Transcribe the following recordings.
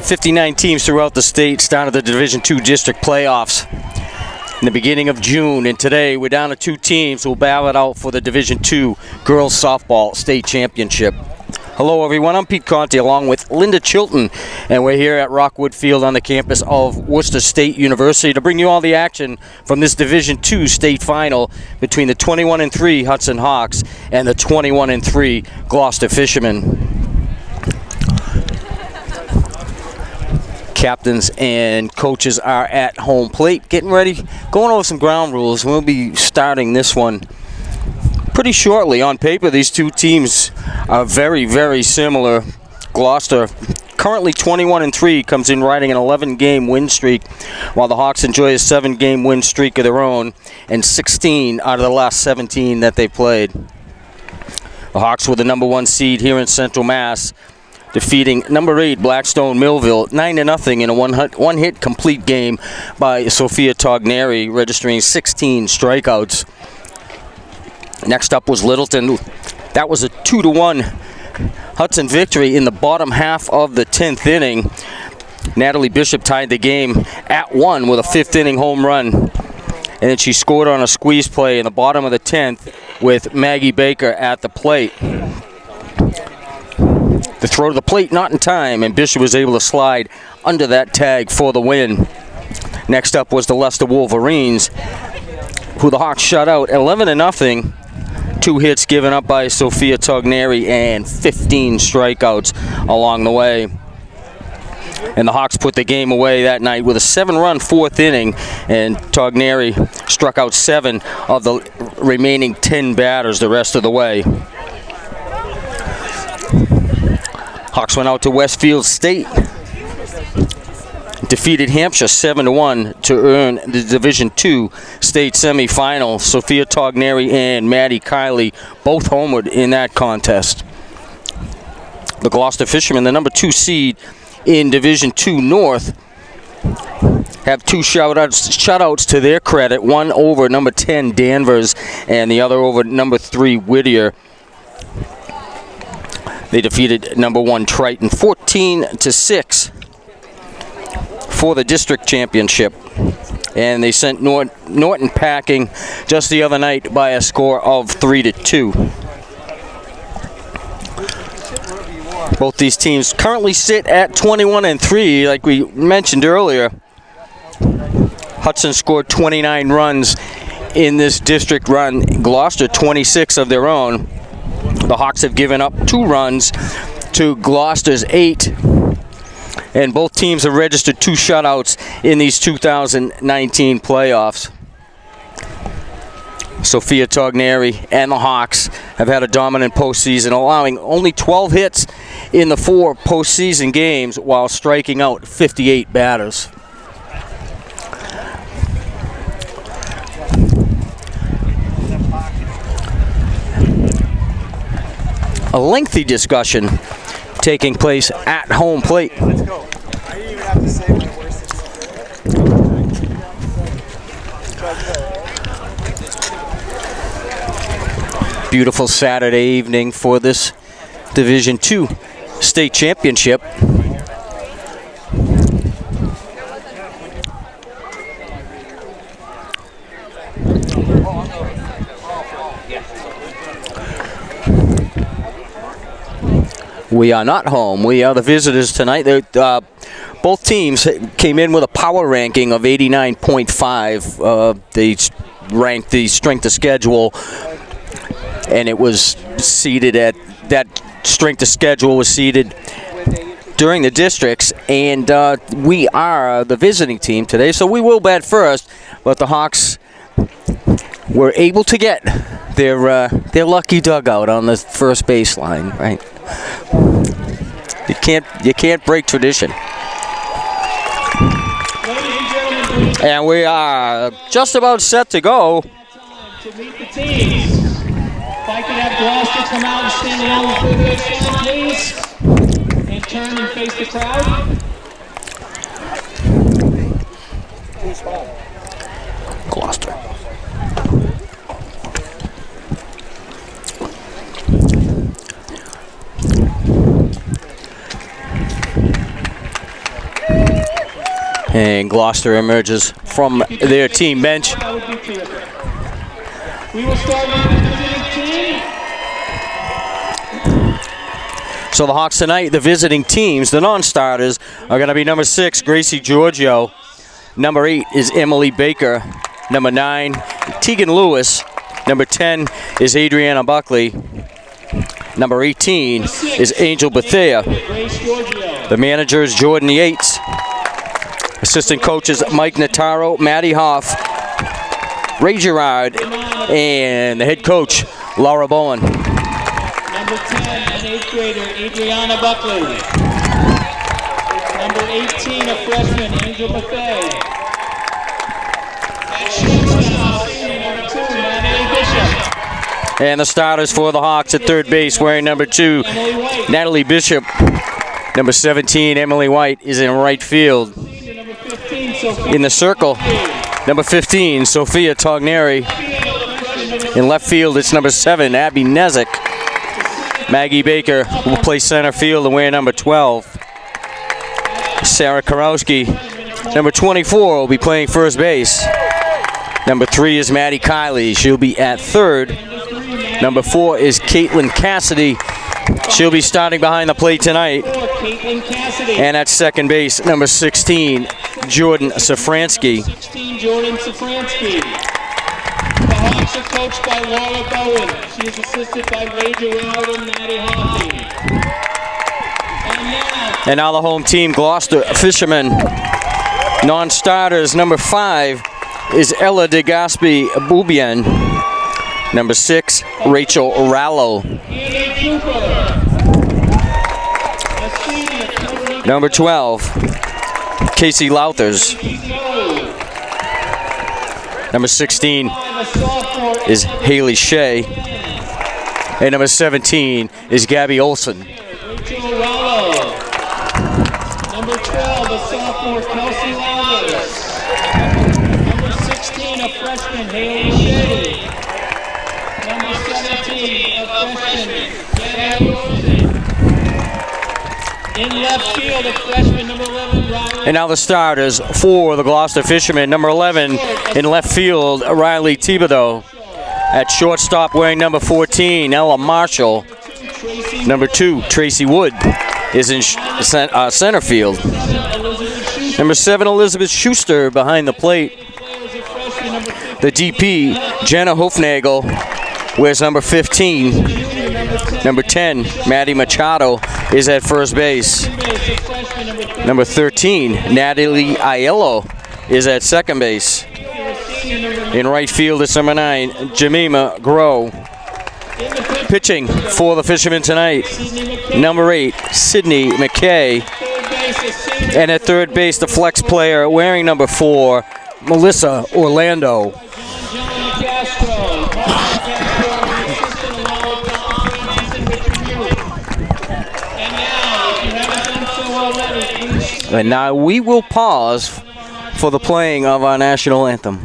59 teams throughout the state started the Division II district playoffs in the beginning of June, and today we're down to 2 teams who will battle it out for the Division II Girls Softball State Championship. Hello everyone, I'm Pete Conte along with Linda Chilton, and we're here at Rockwood Field on the campus of Worcester State University to bring you all the action from this Division II state final between the 21-3 Hudson Hawks and the 21-3 Gloucester Fishermen. Captains and coaches are at home plate, getting ready, going over some ground rules. We'll be starting this one pretty shortly. On paper, these two teams are very, very similar. Gloucester, currently 21-3, comes in riding an 11-game win streak, while the Hawks enjoy a 7-game win streak of their own, and 16 out of the last 17 that they played. The Hawks were the number 1 seed here in Central Mass, defeating number 8 Blackstone Millville 9-0 in a one-hit complete game by Sophia Togneri, registering 16 strikeouts. Next up was Littleton. That was a 2-1 Hudson victory in the bottom half of the 10th inning. Natalie Bishop tied the game at 1 with a 5th inning home run. And then she scored on a squeeze play in the bottom of the 10th with Maggie Baker at the plate. The throw to the plate not in time, and Bishop was able to slide under that tag for the win. Next up was the Leicester Wolverines, who the Hawks shut out 11-0. 2 hits given up by Sophia Togneri and 15 strikeouts along the way. And the Hawks put the game away that night with a 7-run 4th inning, and Togneri struck out 7 of the remaining 10 batters the rest of the way. Hawks went out to Westfield State, defeated Hampshire 7-1 to earn the Division II state semifinal. Sophia Togneri and Maddie Kiley both homered in that contest. The Gloucester Fishermen, the number 2 seed in Division II North, have 2 shutouts to their credit, one over number 10 Danvers and the other over number 3 Whittier. They defeated number 1 Triton 14-6 for the district championship. And they sent Norton packing just the other night by a score of 3-2. Both these teams currently sit at 21-3, like we mentioned earlier. Hudson scored 29 runs in this district run. Gloucester 26 of their own. The Hawks have given up 2 runs to Gloucester's 8, and both teams have registered 2 shutouts in these 2019 playoffs. Sophia Togneri and the Hawks have had a dominant postseason, allowing only 12 hits in the 4 postseason games while striking out 58 batters. A lengthy discussion taking place at home plate. Let's go. I didn't even have to say my worst. Beautiful Saturday evening for this Division II state championship. We are not home. We are the visitors tonight. Both teams came in with a power ranking of 89.5. They ranked the strength of schedule, and it was seeded at that strength of schedule was seeded during the districts, and we are the visiting team today, so we will bat first. But the Hawks were able to get their lucky dugout on the first baseline, right? You can't break tradition. And we are just about set to go. To meet the teams. If I could have Gloucester come out and stand along the third baseline, please, and turn and face the crowd. Gloucester. And Gloucester emerges from their team bench. That would be terrific. We will start with the visiting team. So the Hawks tonight, the visiting teams, the non-starters, are going to be number 6, Gracie Giorgio. Number 8 is Emily Baker. Number 9, Tegan Lewis. Number 10 is Adriana Buckley. Number 18 is Angel Bethea. Grace Giorgio. The manager is Jordan Yates. Assistant coaches Mike Nataro, Maddie Hoff, Ray Gerard, and the head coach, Laura Bowen. Number 10, an 8th grader, Adriana Buckley. Number 18, a freshman, Angel Buffet. And shortstop, number 2, Natalie Bishop. And the starters for the Hawks at third base, wearing number 2, Emily White. Natalie Bishop. Number 17, Emily White, is in right field. Number 15, Sophia. In the circle, number 15, Sophia Togneri. In left field, it's number 7, Abby Nezik. Maggie Baker will play center field and wear number 12. Sarah Karowski, number 24, will be playing first base. Number 3 is Maddie Kiley. She'll be at third. Number 4 is Caitlin Cassidy. She'll be starting behind the plate tonight. Caitlin Cassidy. And at second base, number 16, Jordan Safransky. 16, Jordan Safransky. The Hawks are coached by Laura Bowen. She is assisted by Ray Gerard and Maddie Hoffey. And now the home team, Gloucester Fishermen. Non-starters, number 5 is Ella DeGaspi Boubian. Number 6, Rachel Rallo. Number 12, Casey Louthers. Number 16 is Haley Shea. And number 17 is Gabby Olson. Number 12, a sophomore, Kelsey Louthers. Number 16, a freshman, Haley Shea. Number 17, a freshman, Gabby Olson. In left field, a freshman, number 11, Riley. And now the starters for the Gloucester Fishermen. Number 11 in left field, Riley Thibodeau. At shortstop, wearing number 14, Ella Marshall. Number 2, Tracy Wood, is in center field. Number 7, Elizabeth Schuster behind the plate. The DP, Jenna Hofnagel, wears number 15. Number 10, Maddie Machado, is at first base. Number 13, Natalie Aiello, is at second base. In right field is number 9, Jemima Grow. Pitching for the Fishermen tonight, number 8, Sydney McKay. And at third base, the flex player wearing number 4, Melissa Orlando. And now we will pause for the playing of our national anthem.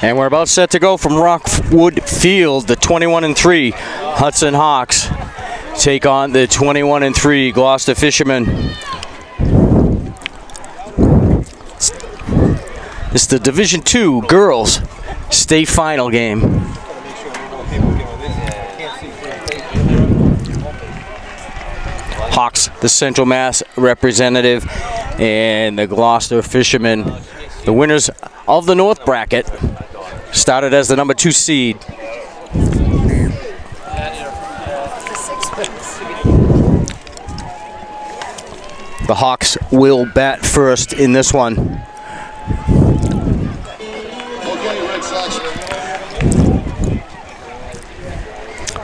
And we're about set to go from Rockwood Field. The 21-3 Hudson Hawks take on the 21-3 Gloucester Fishermen. It's the Division II Girls State Final game. Hawks, the Central Mass representative, and the Gloucester Fishermen, the winners of the North bracket, started as the number 2 seed. The Hawks will bat first in this one.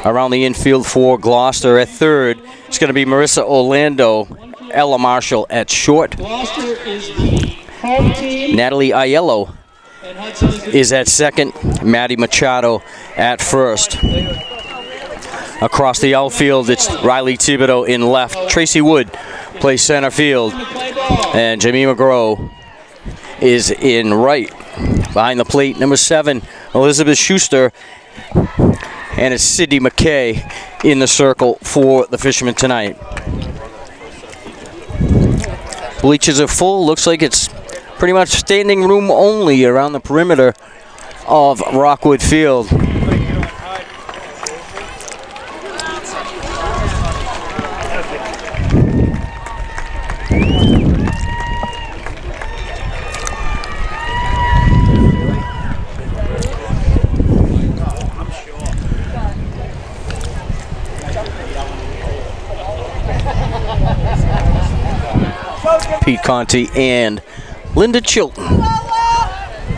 Around the infield for Gloucester at third, it's going to be Marissa Orlando, Ella Marshall at short. Gloucester is the home team. Natalie Aiello And Hudson is the is at second, Maddie Machado at first. Across the outfield, it's Riley Thibodeau in left. Tracy Wood plays center field, play ball. and Jamie McGraw is in right. Behind the plate, number 7, Elizabeth Schuster, and it's Sydney McKay in the circle for the Fishermen tonight. Bleachers are full. Looks like it's pretty much standing room only around the perimeter of Rockwood Field. Pete Conti and Linda Chilton.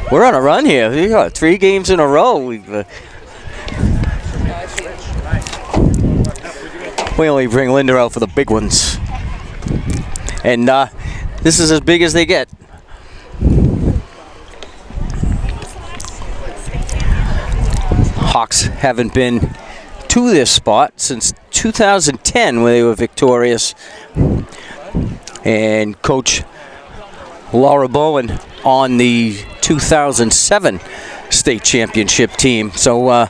We're on a run here. We got 3 games in a row. We only bring Linda out for the big ones. And this is as big as they get. Hawks haven't been to this spot since 2010 when they were victorious. And Coach Laura Bowen on the 2007 state championship team. So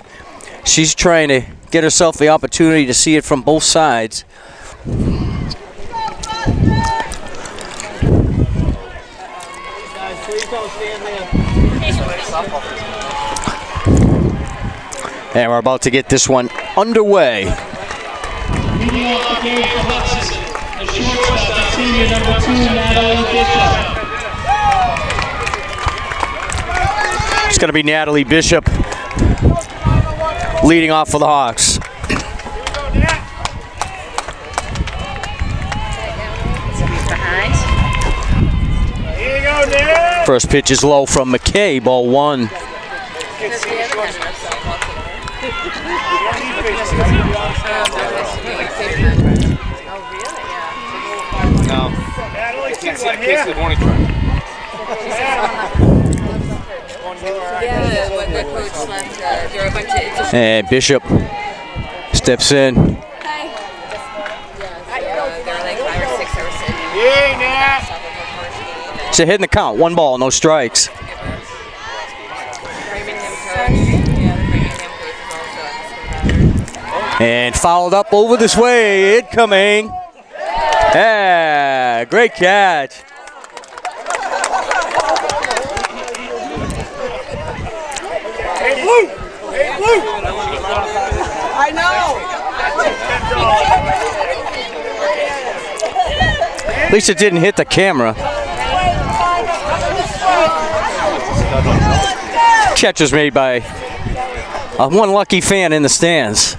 she's trying to get herself the opportunity to see it from both sides. And we're about to get this one underway. Leading off the game for Hudson, the shortstop, senior number 2, Natalie Bishop. It's going to be Natalie Bishop leading off for the Hawks. First pitch is low from McKay, ball 1. And Bishop steps in. It's a hit in the count. 1 ball, no strikes. And fouled up over this way. Incoming. Yeah, great catch. Hey, Blue! Hey, Blue! I know! At least it didn't hit the camera. Catch was made by one lucky fan in the stands.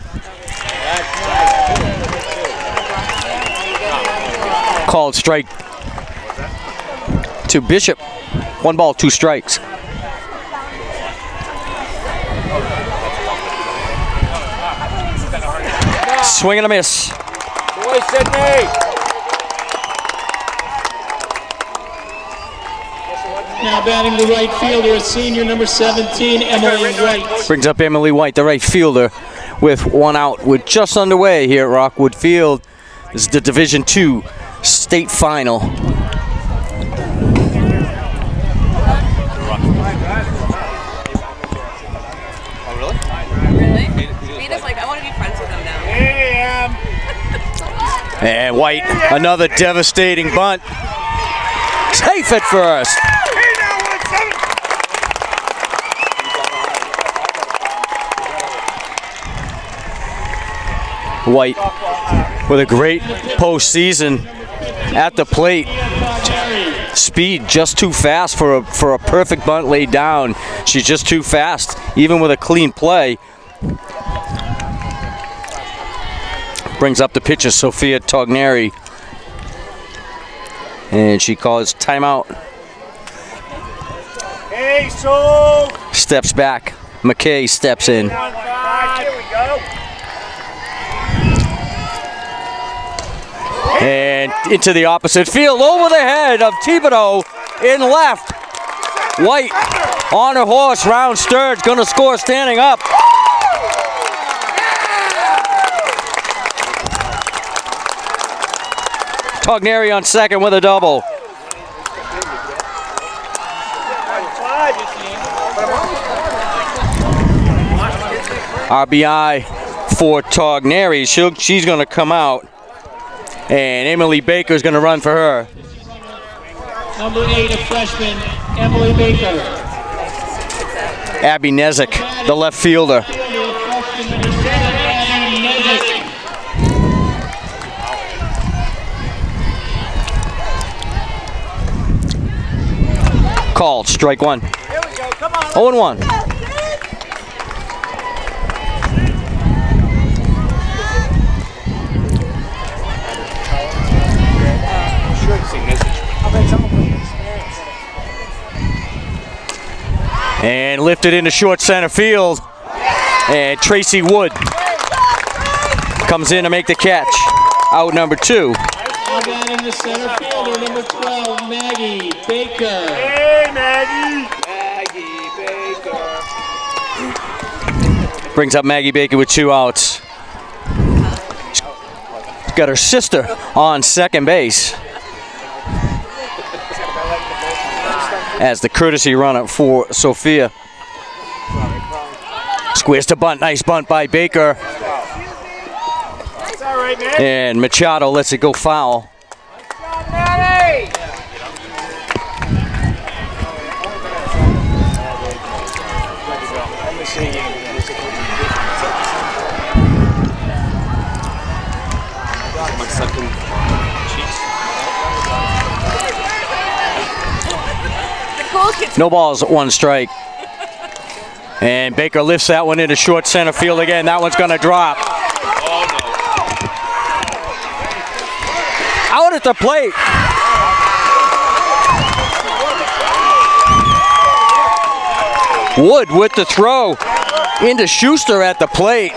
Called strike to Bishop. 1 ball, 2 strikes. Swing and a miss. Boy, Sydney! Now batting the right fielder, senior number 17, Emily White. Brings up Emily White, the right fielder, with 1 out. We're just underway here at Rockwood Field. This is the Division II state final. And White, another devastating bunt. Safe at first. White with a great postseason at the plate. Speed just too fast for a perfect bunt laid down. She's just too fast, even with a clean play. Brings up the pitcher, Sophia Togneri. And she calls timeout. Hey, so Steps back. McKay steps in. Here we go. And into the opposite field, over the head of Thibodeau in left. White on her horse, round Sturge, gonna score standing up. Togneri on second with a double. RBI for Togneri. She's gonna come out. And Emily Baker's going to run for her. Number 8, a freshman, Emily Baker. Abby Nezik, the left fielder. Freshman number 7, Abby Nezik. Called, strike one. Here we go. Come on. 0-1. And lifted into short center field. And Tracy Wood comes in to make the catch. Out number 2. Now down in the center fielder, number 12, Maggie Baker. Hey, Maggie. Brings up Maggie Baker with 2 outs. She's got her sister on second base. As the courtesy run-up for Sophia. Squares to bunt, nice bunt by Baker. It's all right, man. And Machado lets it go foul. Maddie. No balls, 1 strike. And Baker lifts that one into short center field again. That one's gonna drop. Out at the plate. Wood with the throw into Schuster at the plate.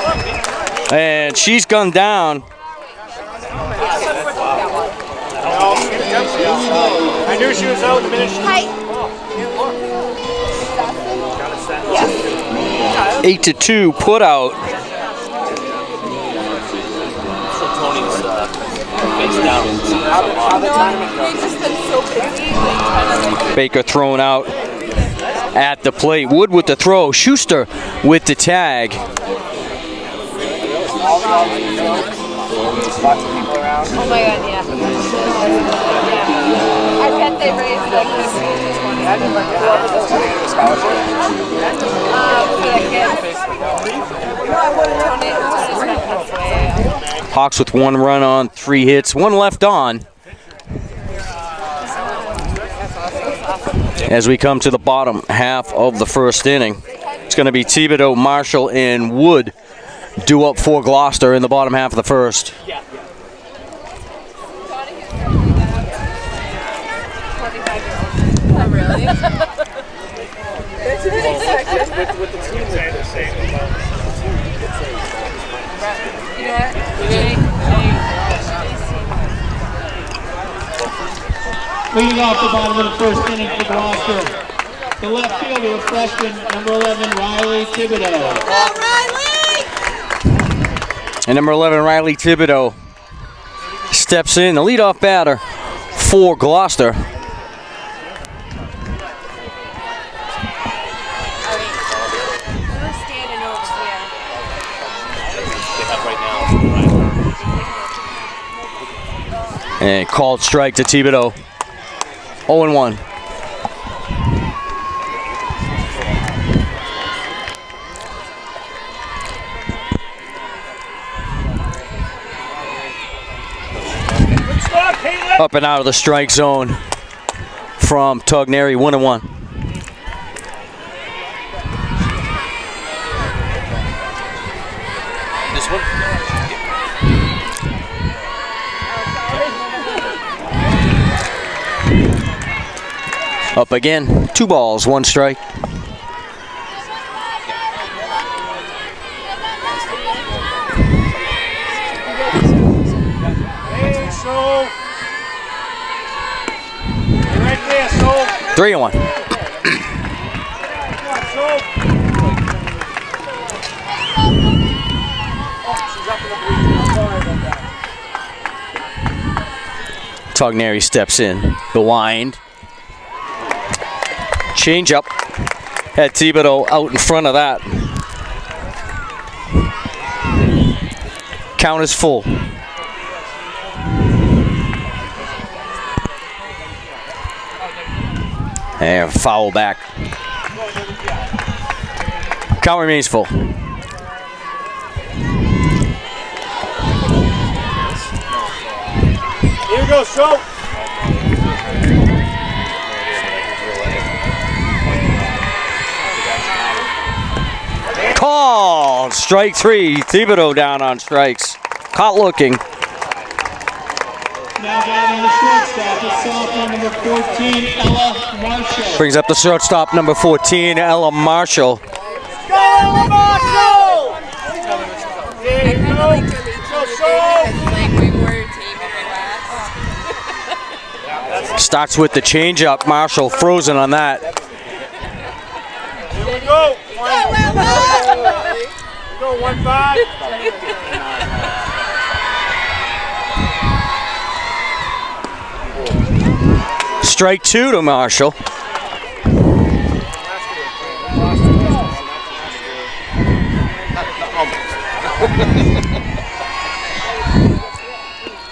And she's gunned down. I knew she was out the minute she... 8-2 put out. Baker thrown out at the plate. Wood with the throw. Schuster with the tag. Oh my god, yeah. I bet they raised like this. Hawks with 1 run on 3 hits, 1 left on. As we come to the bottom half of the first inning, it's going to be Thibodeau, Marshall, and Wood due up for Gloucester in the bottom half of the first. Oh, really? With the teams I had to say. Leading off the bottom of the first inning for Gloucester, the left fielder, freshman number 11, Riley Thibodeau. And number 11, Riley Thibodeau, steps in, the leadoff batter for Gloucester. And called strike to Thibodeau. 0-1. Up and out of the strike zone from Togneri, 1-1. This one? Up again, 2 balls, 1 strike. Hey, so. Right there, so. 3-1. Togneri steps in. The wind. Change up. Had Thibodeau out in front of that. Count is full. And foul back. Count remains full. Here we go, so. Call! Strike 3. Thibodeau down on strikes. Caught looking. Now batting the shortstop is sophomore number 14, Ella Marshall. Brings up the shortstop, number 14, Ella Marshall. Go, Marshall! There you go. So. Starts with the changeup. Marshall frozen on that. Here we go. Go 1-5. Strike 2 to Marshall.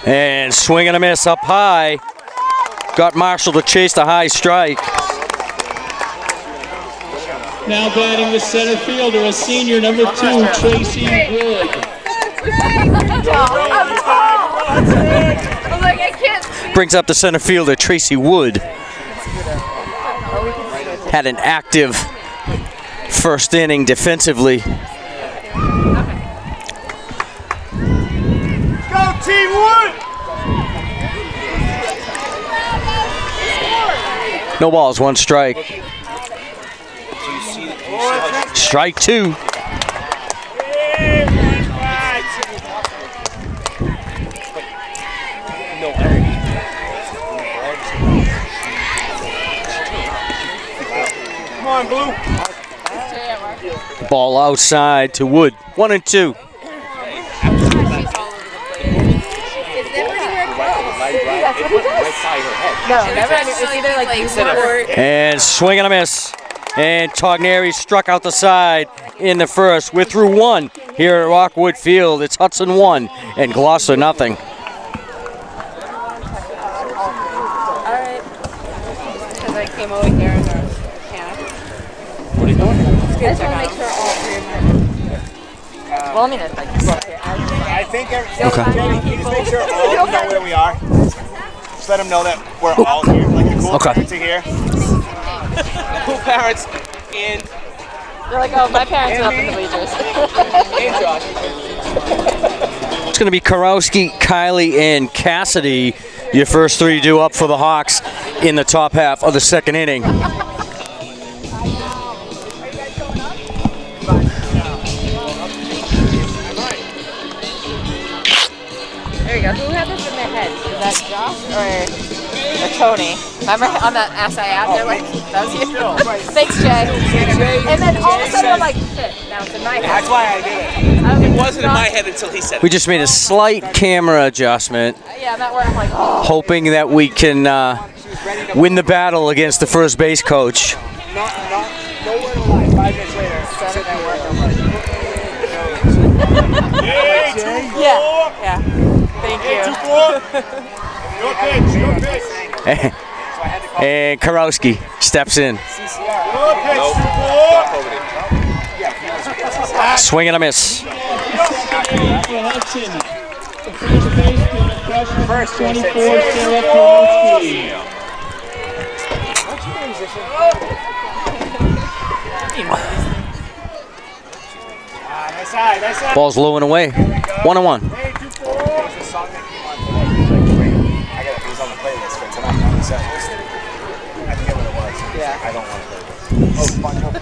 And swing and a miss up high. Got Marshall to chase the high strike. Now batting the center fielder, a senior number 2, Tracy Wood. I'm like, I can't see. Brings up the center fielder, Tracy Wood. Had an active first inning defensively. Go, Team Wood! No balls, 1 strike. Strike 2. Come on, Blue. Ball outside to Wood. 1-2. No, never. It's either like And swing and a miss. And Togneri struck out the side in the first. We're through 1 here at Rockwood Field. It's Hudson 1 and Gloucester nothing. Alright. Because I came over here and camp. What are you doing? I just want to make sure all 3 of them. Well, I mean, it's like. I think Jenny, can you just make sure all of them know where we are? Just let them know that we're all here. Like the cool parents are here. Cool parents and They're like, oh, my parents are up in the bleachers. and Josh. It's going to be Karowski, Kylie, and Cassidy. Your first 3 due up for the Hawks in the top half of the 2nd inning. There you go. Who had this in their head? Is that Josh or Tony? Remember on that SI app? They're like, that was you. Thanks, Jay. And then all of a sudden I'm like, shit, now it's in my head. That's why I did it. It wasn't in my head until he said We it. just made a slight camera adjustment, Yeah, I'm at where I'm like, oh. hoping that we can win the battle against the first base coach. Nowhere to lie. 5 minutes later. Sitting at work. I'm like, hey, 2-4. Yeah. Thank you. Hey, 2-4. Go, And Karowski steps in. Swing and a miss. Hudson. First baseman, freshman, 24, Sarah Karowski. Ball's low and away. 1-1. I got it was on the playlist for tonight. I forget what it was. Yeah. I don't want to play this. Oh, Bon Jovi.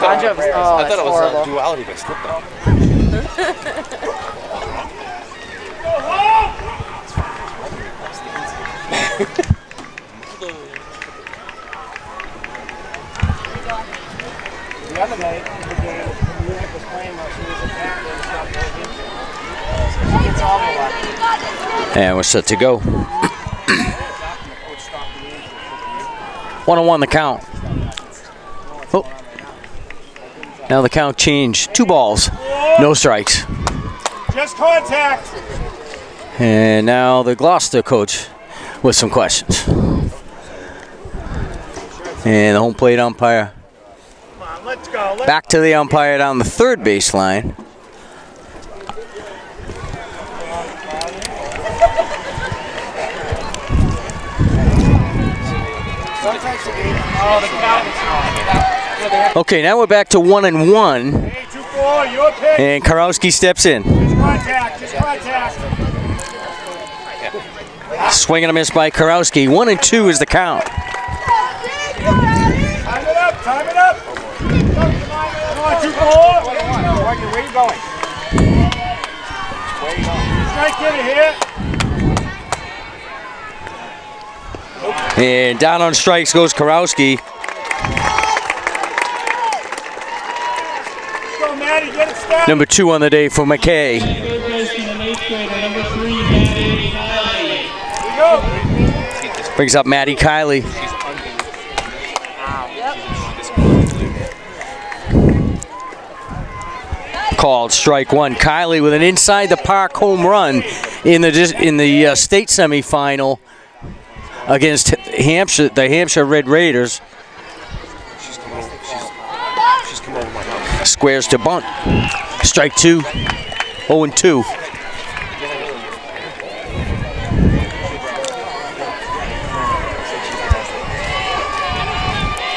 Bon Jovi. Oh, I thought it was horrible. Duality by Slipknot. The other night, the game, Munich was playing while she was in town. They stopped going into it. She gets all the luck. And we're set to go. 1-1 the count. Oh. Now the count changed. 2 balls. No strikes. Just contact. And now the Gloucester coach with some questions. And the home plate umpire Come on, let's go. back to the umpire down the third baseline. Okay, now we're back to 1-1. Hey, 2-4, you okay? And Karowski steps in. Just contact, just contact. Swing and a miss by Karowski. 1-2 is the count. Time it up, time it up. Come on, 2-4. Where you going? Where you going? Strike hitter here. And down on strikes goes Karowski. Go, Maddie, get it started. Number 2 on the day for McKay. Third baseman and eighth grader, number 3, Maddie Kiley. Here we go. Brings up Maddie Kiley. Called strike 1. Kiley with an inside the park home run in the state semifinal against Hampshire, the Hampshire Red Raiders. Squares to bunt. Strike 2. 0-2.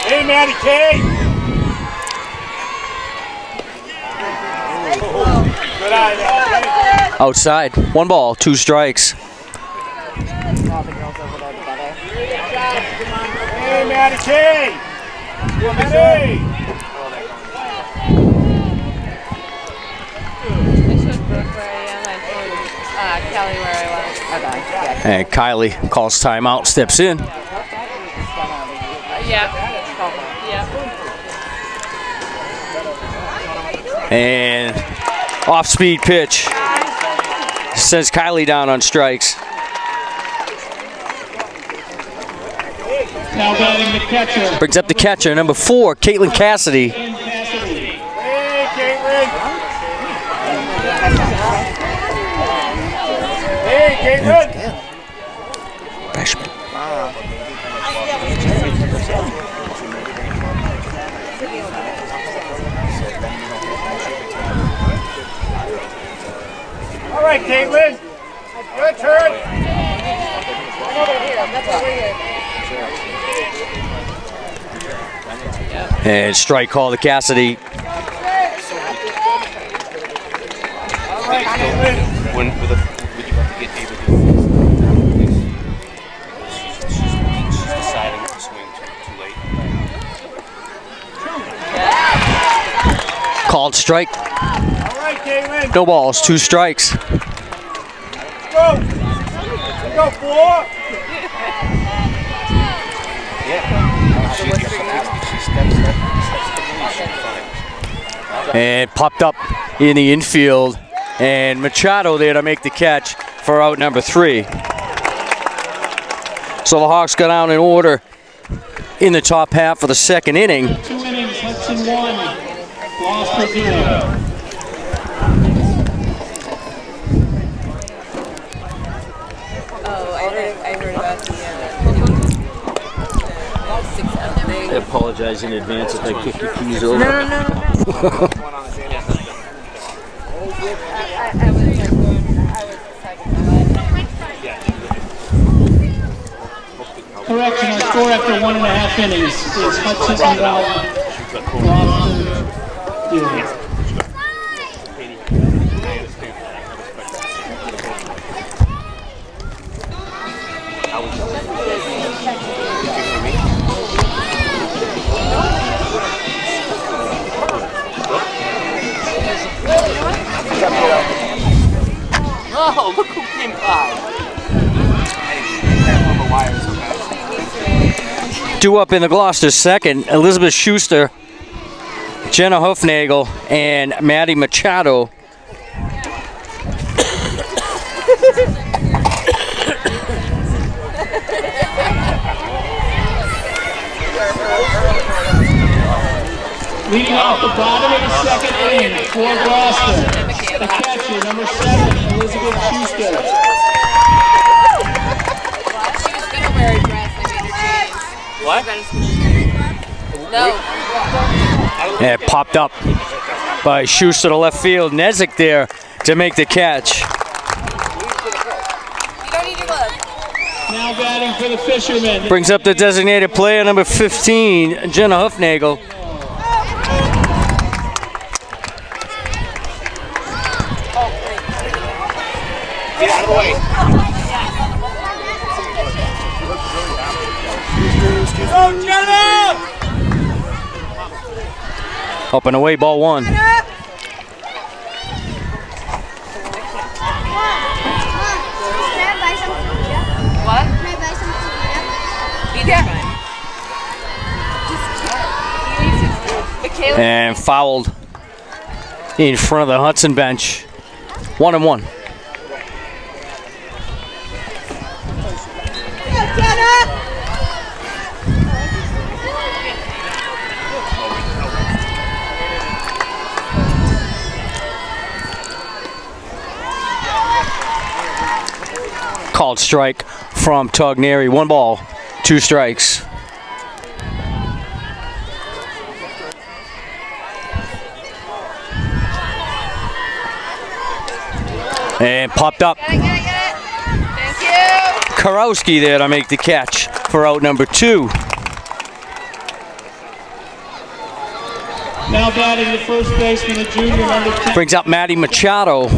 Hey, Maddie K. Good eye, Maddie. Outside. 1 ball, 2 strikes. All the girls over there together. Hey, Maddie K. Maddie. I showed Brooke where I am. I showed Kelly where I was. Okay. Yeah. And Kiley calls timeout, steps in. Yeah. And off-speed pitch. Sends Kiley down on strikes. Now batting the catcher. Brings up the catcher, number 4, Caitlin Cassidy. Cassidy. Hey, Caitlin. Hey, Caitlin. Freshman. All right, Caitlin. Your turn. And strike call to Cassidy. All right, Caitlin. Would you have to get Ava to do this? She's deciding to swing too late. Called strike. All right, Caitlin. No balls, 2 strikes. Go. Go, 4. And popped up in the infield. And Machado there to make the catch for out number 3. So the Hawks got down in order in the top half of the second inning. 2 innings, Hudson 1, Gloucester 0. Oh, I I apologize in advance if I kick your keys over. No. Correction, our score after 1.5 innings is Hudson and Gloucester 0. Oh, look who came by. Due up in the Gloucester second, Elizabeth Schuster, Jenna Hufnagel, and Maddie Machado. Leading off the bottom of the second inning for Gloucester, the catcher, number 7, Elizabeth Schuster. She was gonna wear a dress. I made her change. What? No. And it popped up by Schuster to left field. Nezik there to make the catch. You don't need your glove. Now batting for the Fishermen. Brings up the designated player, number 15, Jenna Hufnagel. Get out of the way. Go, Jenna! Up and away, ball 1. What? Yeah. And fouled in front of the Hudson bench. 1-1. Called strike from Togneri. 1 ball, 2 strikes. And popped up. Get it. Thank you. Karowski there to make the catch for out number 2. Now batting the first baseman, the junior, number 10. Brings up Maddie Machado.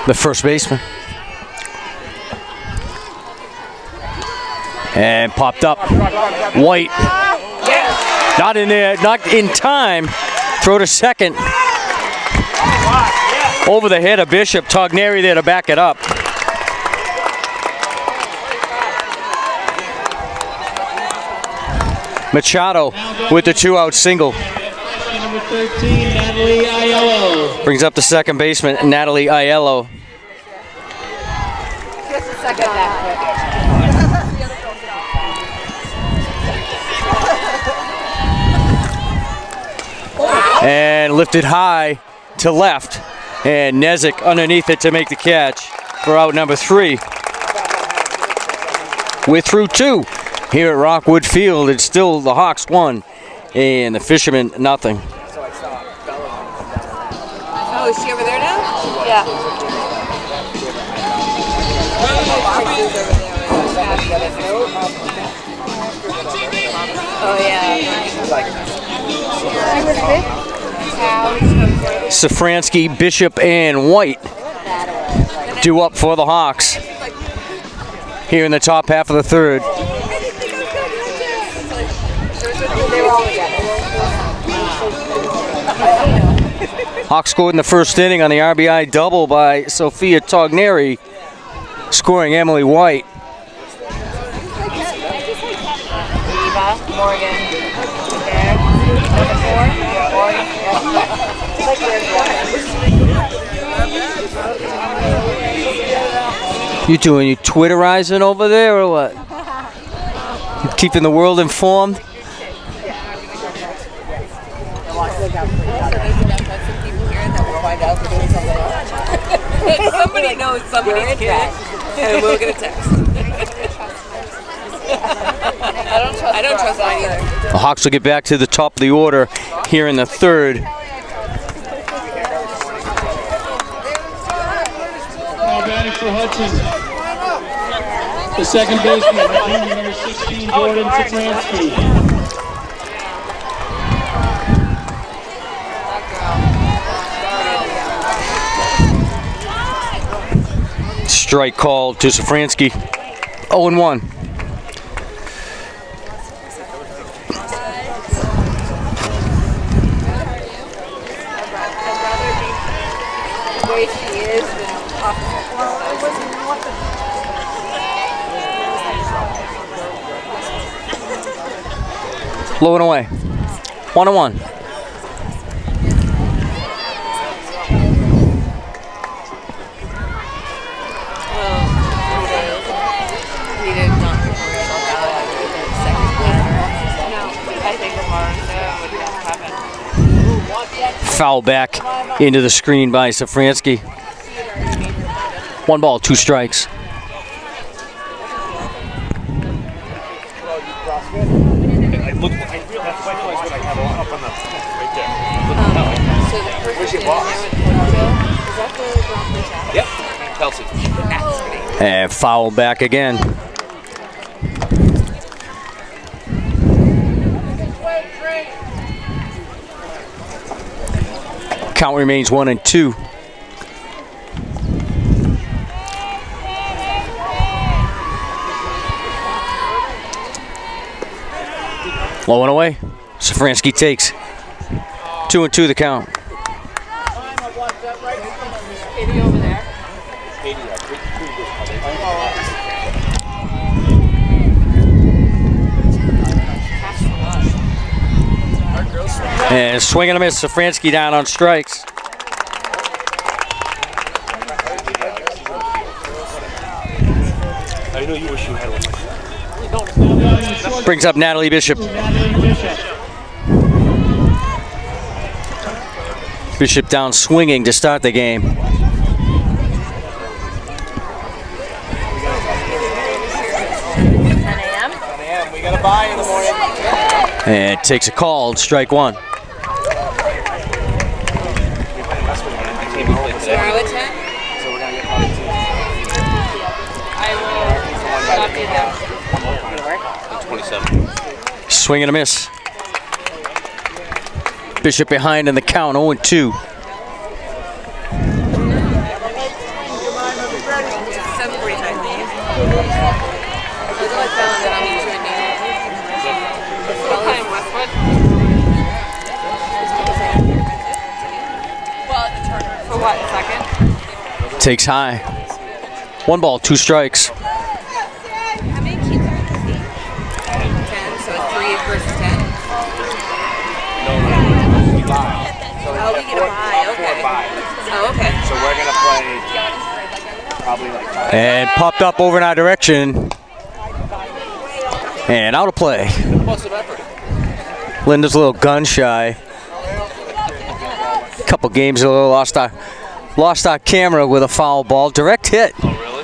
The first baseman. And popped up. White. Not in there, not in time. Throw to second. Over the head of Bishop. Togneri there to back it up. Machado with the 2-out single. Number 13, Natalie Aiello. Brings up the second baseman, Natalie Aiello. Just a second that And lifted high to left. And Nezik underneath it to make the catch for out number 3. We're through 2 here at Rockwood Field. It's still the Hawks 1 and the Fishermen nothing. Oh, is she over there now? Yeah. Oh, yeah. Safransky, Bishop, and White due up for the Hawks here in the top half of the 3rd. Hawks scored in the first inning on the RBI double by Sophia Togneri, scoring Emily White. Morgan. You doing you Twitterizing over there or what? Keeping the world informed? find out if we're doing something else. Somebody knows somebody's kid, and we'll get a text. I don't trust mine either. The Hawks will get back to the top of the order here in the third. Now batting for Hudson. The second baseman, junior number 16, Jordan Safransky. Strike called to Safransky. 0-1. The way she is, Low and away. 1-1. Foul back into the screen by Safransky. 1 ball, 2 strikes. Yep, Kelsey. And foul back again. Count remains 1-2. Low and away. Safransky takes. 2-2 the count. Katie over there. And swing and a miss. Safransky down on strikes. I know you wish you had one. Brings up Natalie Bishop. Bishop down swinging to start the game. 10 a.m. We got a bye in the morning. And takes a call. Strike 1. Tomorrow at 10? So we're going to get probably 2. I will not be there. 27. Swing and a miss. Bishop behind in the count. 0-2. Until I found that I'm for what, a second? Takes high. 1 ball, 2 strikes. How many teams are in this league? 10, so 3 versus 10? Oh, we get a bye, okay. Oh, okay. So we're going to play probably like 5. And popped up over in our direction. And out of play. Linda's a little gun shy. Couple games ago, lost our camera with a foul ball. Direct hit. Oh, really?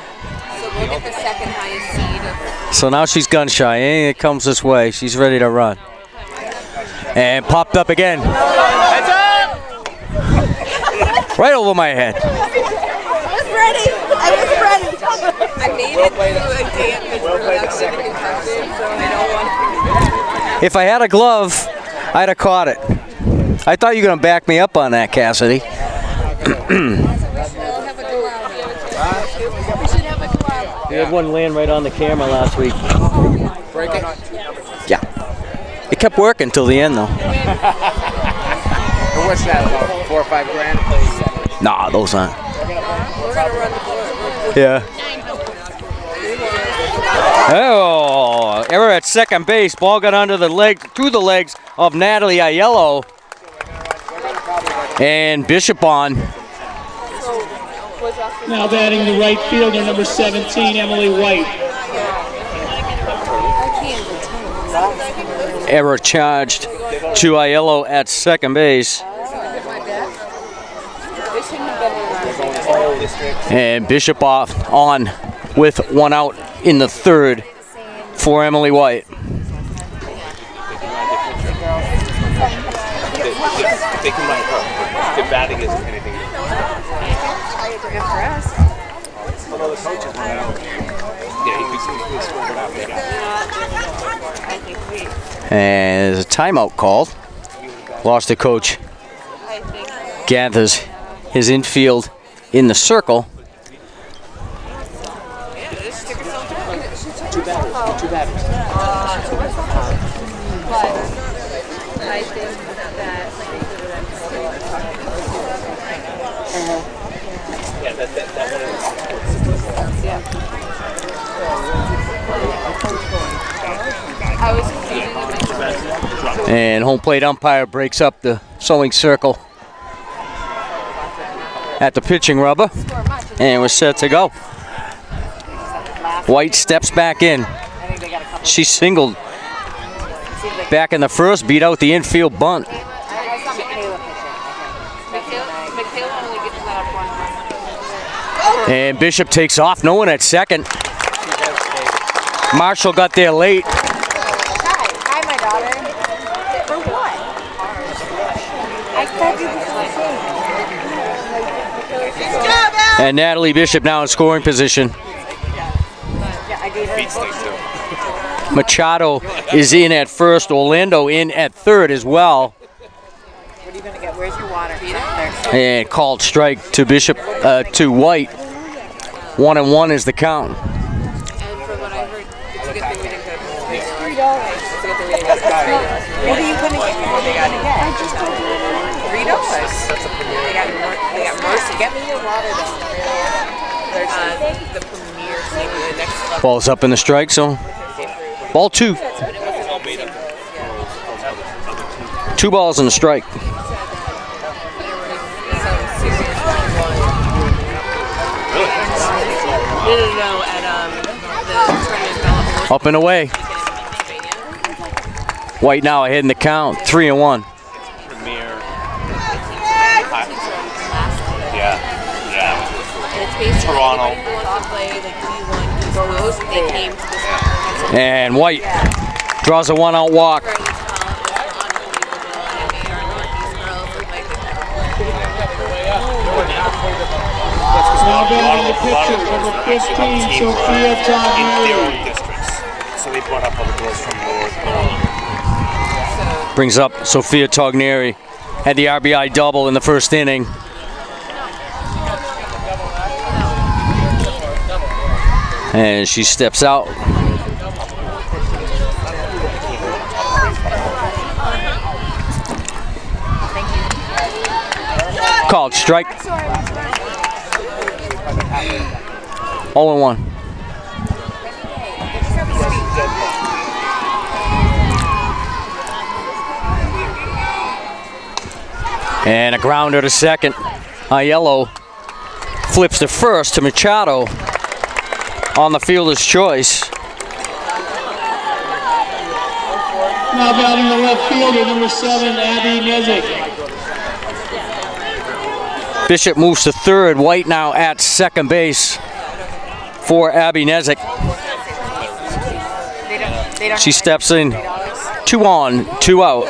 So we'll get the second highest seed of So now she's gun shy. Anything that comes this way, she's ready to run. And popped up again. Right over my head. I was ready. I made it through a damn introduction and contested, so I don't want to. If I had a glove, I'd have caught it. I thought you were going to back me up on that, Cassidy. We had one land right on the camera last week. Break it. Yeah. It kept working till the end, though. And what's that, about 4 or 5 grand? Nah, those aren't. We're going to run the board. Yeah. Oh, error at second base. Ball got under the leg, through the legs of Natalie Aiello. And Bishop on. Now batting the right fielder, number 17, Emily White. Error charged to Aiello at second base. And Bishop off on with 1 out in the 3rd for Emily White. They can run her. Good batting isn't anything. Good for us. Although the coaches run out. Yeah, he could score it out. I think we. And there's a timeout called. Gloucester coach gathers his infield in the circle. Two batters. I think that Yeah, that I was And home plate umpire breaks up the sewing circle at the pitching rubber. And we're set to go. White steps back in. She singled back in the first, beat out the infield bunt. And Bishop takes off, no one at second. Marshall got there late. Hi, my daughter. For what? I thought you were And Natalie Bishop now in scoring position. Machado is in at first, Orlando in at 3rd as well. What are you going to get? Where's your water? And called strike to Bishop, to White. 1-1 is the count. And from what I heard, it's a good thing we didn't go to $3. It's a good thing we didn't go to $3. What are you going to get? They got $3. They got Mercy. Get me your water though. There's the premier thing, the next level. Ball's up in the strike zone. Ball 2. 2 balls in the strike. No, at the tournament. Up and away. White now ahead in the count, 3-1. Premier. Yeah. Toronto. And White draws a 1-out walk. Now batting the pitcher, number 15, Sophia Togneri. So they brought up all the girls from North. Brings up Sophia Togneri. Had the RBI double in the first inning. And she steps out. Called strike. 0-1. And a grounder to second. Aiello flips to first to Machado on the fielder's choice. Now batting the left fielder, number 7, Abby Nezik. Bishop moves to 3rd. White now at second base for Abby Nezik. She steps in. 2 on, 2 out.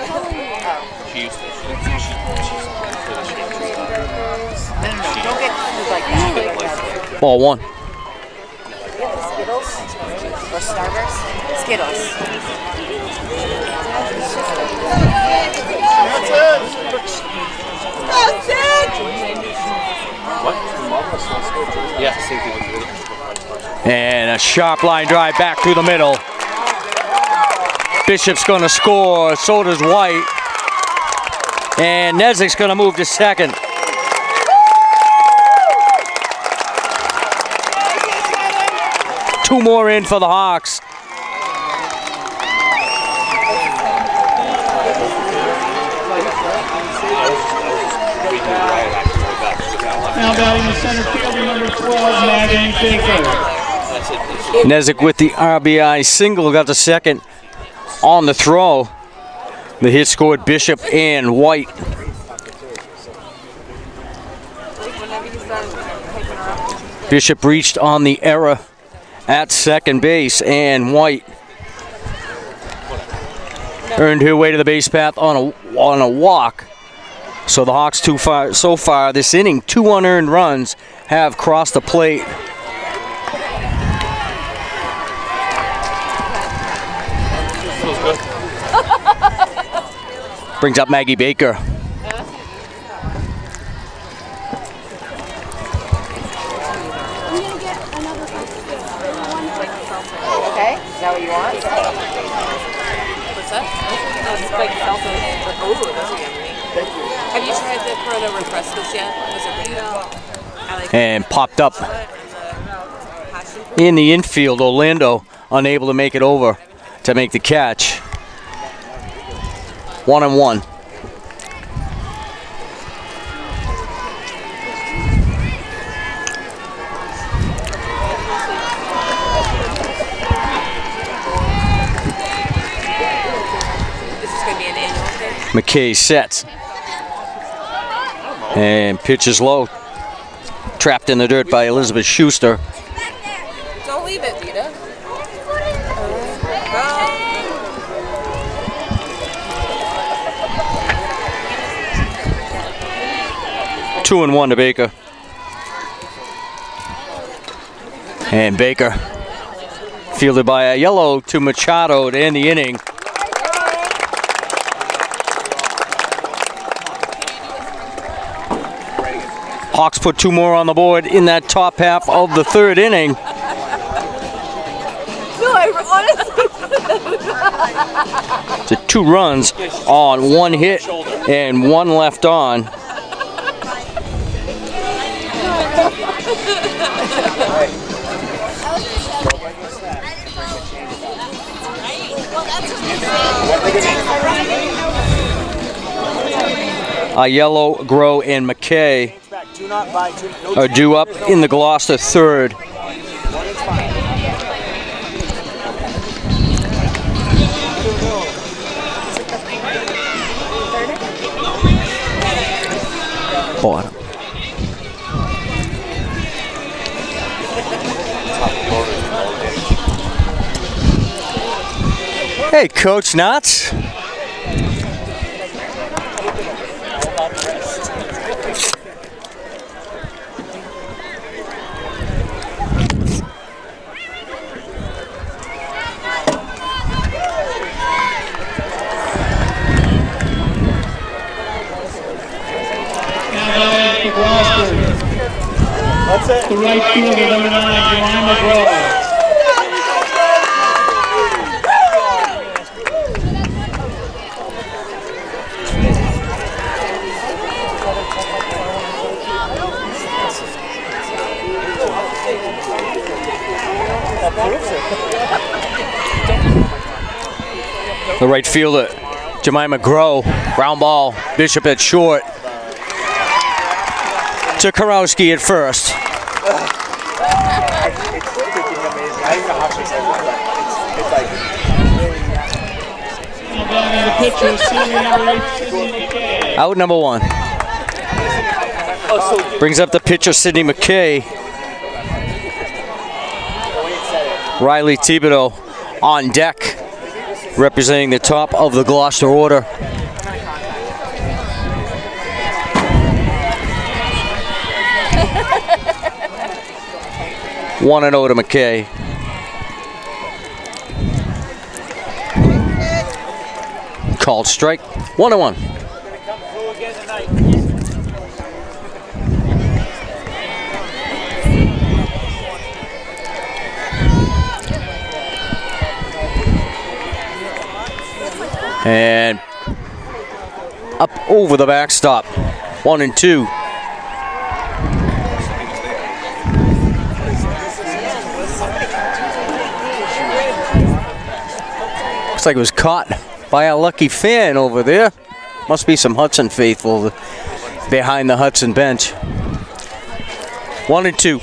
Ball 1. Skittles or Starburst? Skittles. Yeah, same thing with And a sharp line drive back through the middle. Bishop's going to score, so does White. And Nezik's going to move to second. Two more in for the Hawks. Now batting the center fielder, number 12, Maddie Baker. Nezik with the RBI single, got the second on the throw. The hit scored Bishop and White. Bishop reached on the error at second base, and White earned her way to the base path on a walk. So the Hawks so far this inning, 2 unearned runs have crossed the plate. Brings up Maggie Baker. Okay, is that what you want? What's that? Oh, it's like salsa. Oh, those are yummy. Have you tried the Corona Refrescos yet? Those are pretty good. I like And popped up in the infield. Orlando unable to make it over to make the catch. 1-1. McKay sets and pitches low. Trapped in the dirt by Elizabeth Schuster. Don't leave it, Vita. 2-1 to Baker. And Baker fielded by a yellow to Machado to end the inning. Hawks put 2 more on the board in that top half of the 3rd inning. No, I honestly. To 2 runs on 1 hit and 1 left on. Yellow, Grow, and McKay are due up in the Gloucester 3rd. Bottom. Hey, Coach Knotts. The right fielder, number 9, Jemima Grove. The right fielder, Jemima Grow, ground ball, Bishop at short. To Karowski at first. Out number 1. Brings up the pitcher, Sydney McKay. Riley Thibodeau on deck, representing the top of the Gloucester order. One and 0 to McKay. Called strike. 1-1. And up over the backstop. 1-2. Looks like it was caught by a lucky fan over there. Must be some Hudson faithful behind the Hudson bench. 1-2.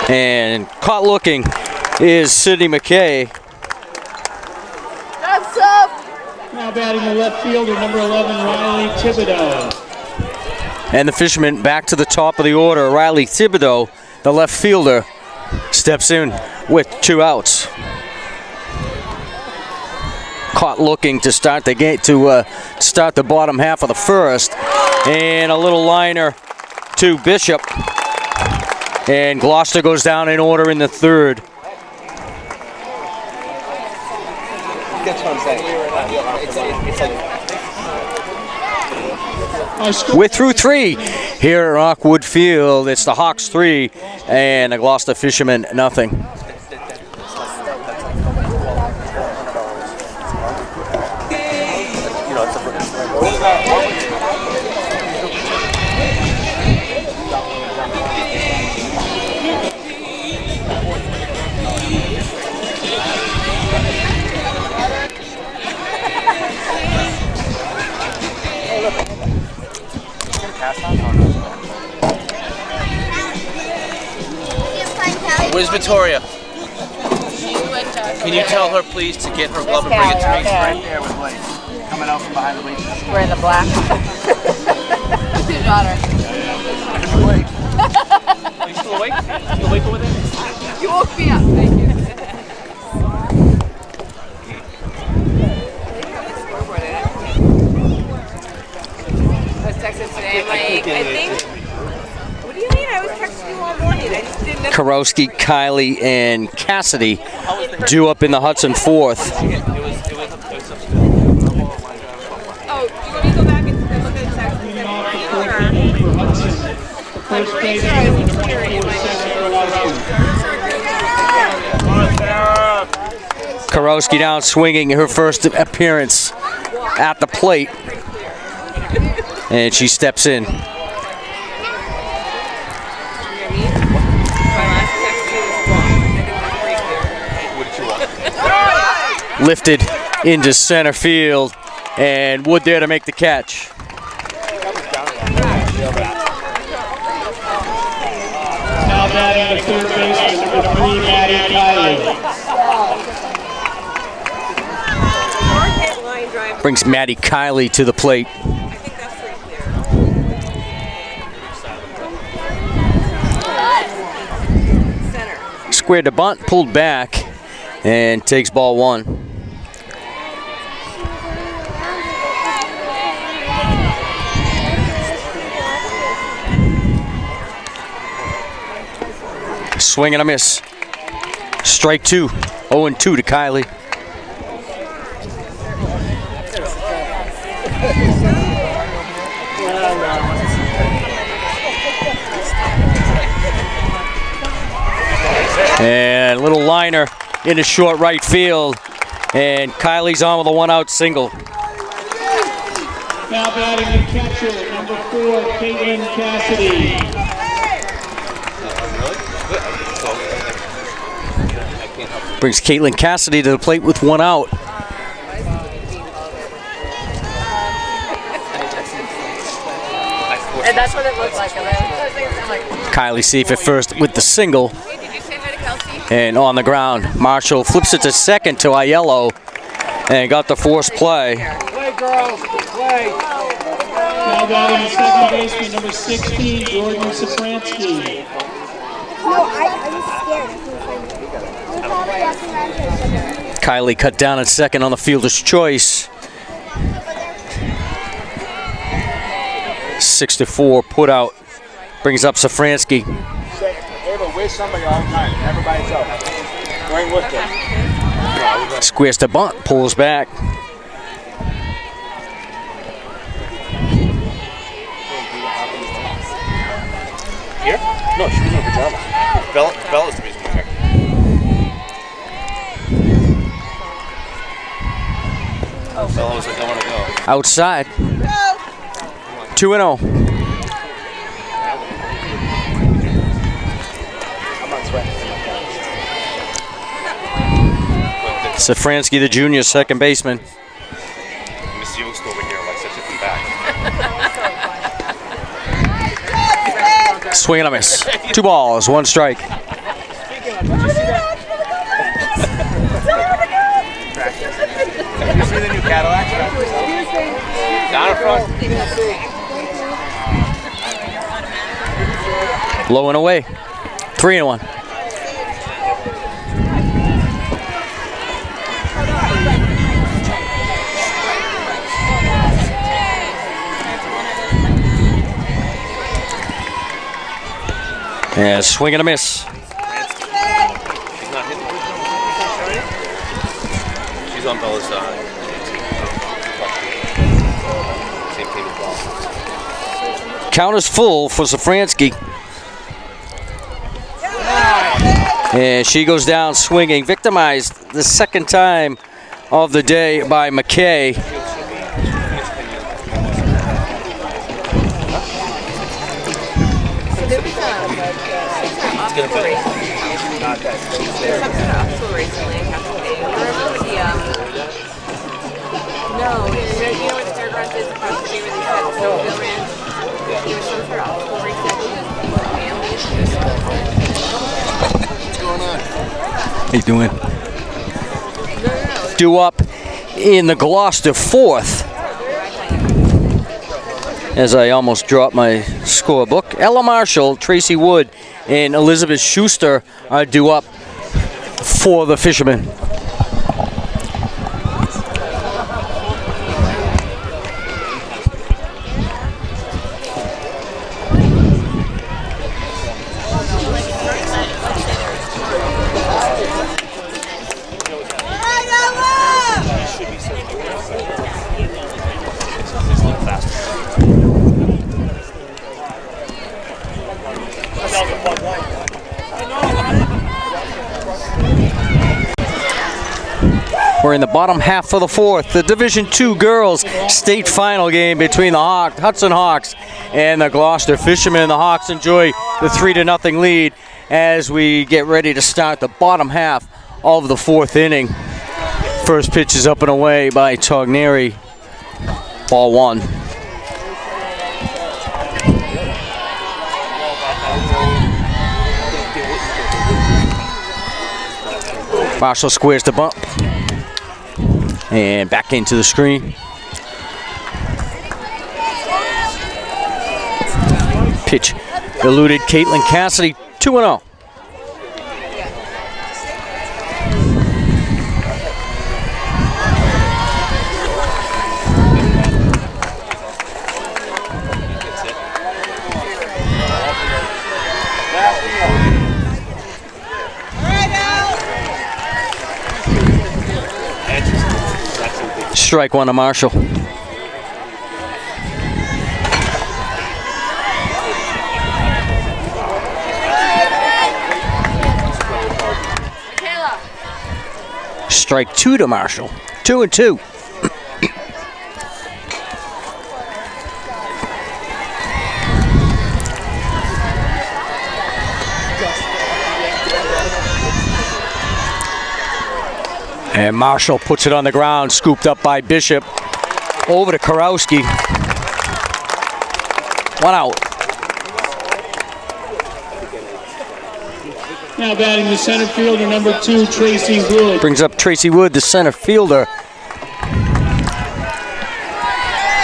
And caught looking is Sydney McKay. Now batting the left fielder, number 11, Riley Thibodeau. And the fisherman back to the top of the order. Riley Thibodeau, the left fielder, steps in with 2 outs. Caught looking to start the game, to start the bottom half of the first, and a little liner to Bishop, and Gloucester goes down in order in the third. That's what I'm saying. It's like We're through 3 here at Rockwood Field. It's the Hawks 3 and the Gloucester Fishermen nothing. Where's Victoria? Can you tell her please to get her glove and bring it to me? Right there with Blake. Coming out from behind the bleachers. We're in the black. Who's your daughter? Are you still awake? Still awake over there? You woke me up, thank you. I was texting today, I'm like, I think, what do you mean? I was texting you all morning. I just didn't know. Karowski, Kylie, and Cassidy due up in the Hudson 4th. Oh, do you want me to go back and look at the text and send you For Hudson. First base, number 24, Karowski down swinging her first appearance at the plate. And she steps in. Lifted into center field, and Wood there to make the catch. Now batting the third baseman, number 3, Maddie Kiley. Brings Maddie Kiley to the plate. Squared to bunt, pulled back, and takes ball 1. Swing and a miss. Strike 2. 0-2 to Kiley. And a little liner into short right field. And Kiley's on with a 1-out single. Now batting the catcher, number 4, Caitlin Cassidy. Brings Caitlin Cassidy to the plate with 1 out. And that's what it looked like. I'm like, Kiley safe at first with the single. hey, did you say hi to Kelsey? And on the ground, Marshall flips it to second to Aiello and got the forced play. Play, girls. Play. Now batting the second baseman, number 16, Jordan Safransky. No, I was scared. Kiley cut down at second on the fielder's choice. 6-4 put out. Brings up Safransky. Ava, where's somebody all the time? Never by itself. Going with them. Squares to bunt, pulls back. here? No, she's in her pajamas. Bella's the reason we're here. Bella was like, I want to go. Outside. 2-0. Safransky, the junior second baseman. Miss Yost over here likes to come back. Swing and a miss. 2 balls, 1 strike. Did you see the new Cadillac? Down in front. Low and away. 3-1. Yeah, swing and a miss. She's not hitting. She's on Bella's side. Same team as well. Count is full for Safransky. And she goes down swinging, victimized the second time of the day by McKay. How you doing? Due up in the Gloucester 4th. As I almost dropped my scorebook. Ella Marshall, Tracy Wood, and Elizabeth Schuster are due up for the Fishermen. We're in the bottom half of the 4th. The Division II girls state final game between the Hudson Hawks and the Gloucester Fishermen. The Hawks enjoy the 3-0 lead as we get ready to start the bottom half of the 4th inning. First pitch is up and away by Togneri. Ball 1. Marshall squares the bump. And back into the screen. Pitch eluded Caitlin Cassidy. 2-0. Strike 1 to Marshall. Strike 2 to Marshall. 2-2. And Marshall puts it on the ground, scooped up by Bishop. Over to Karowski. 1 out. Now batting the center fielder, number 2, Tracy Wood. Brings up Tracy Wood, the center fielder.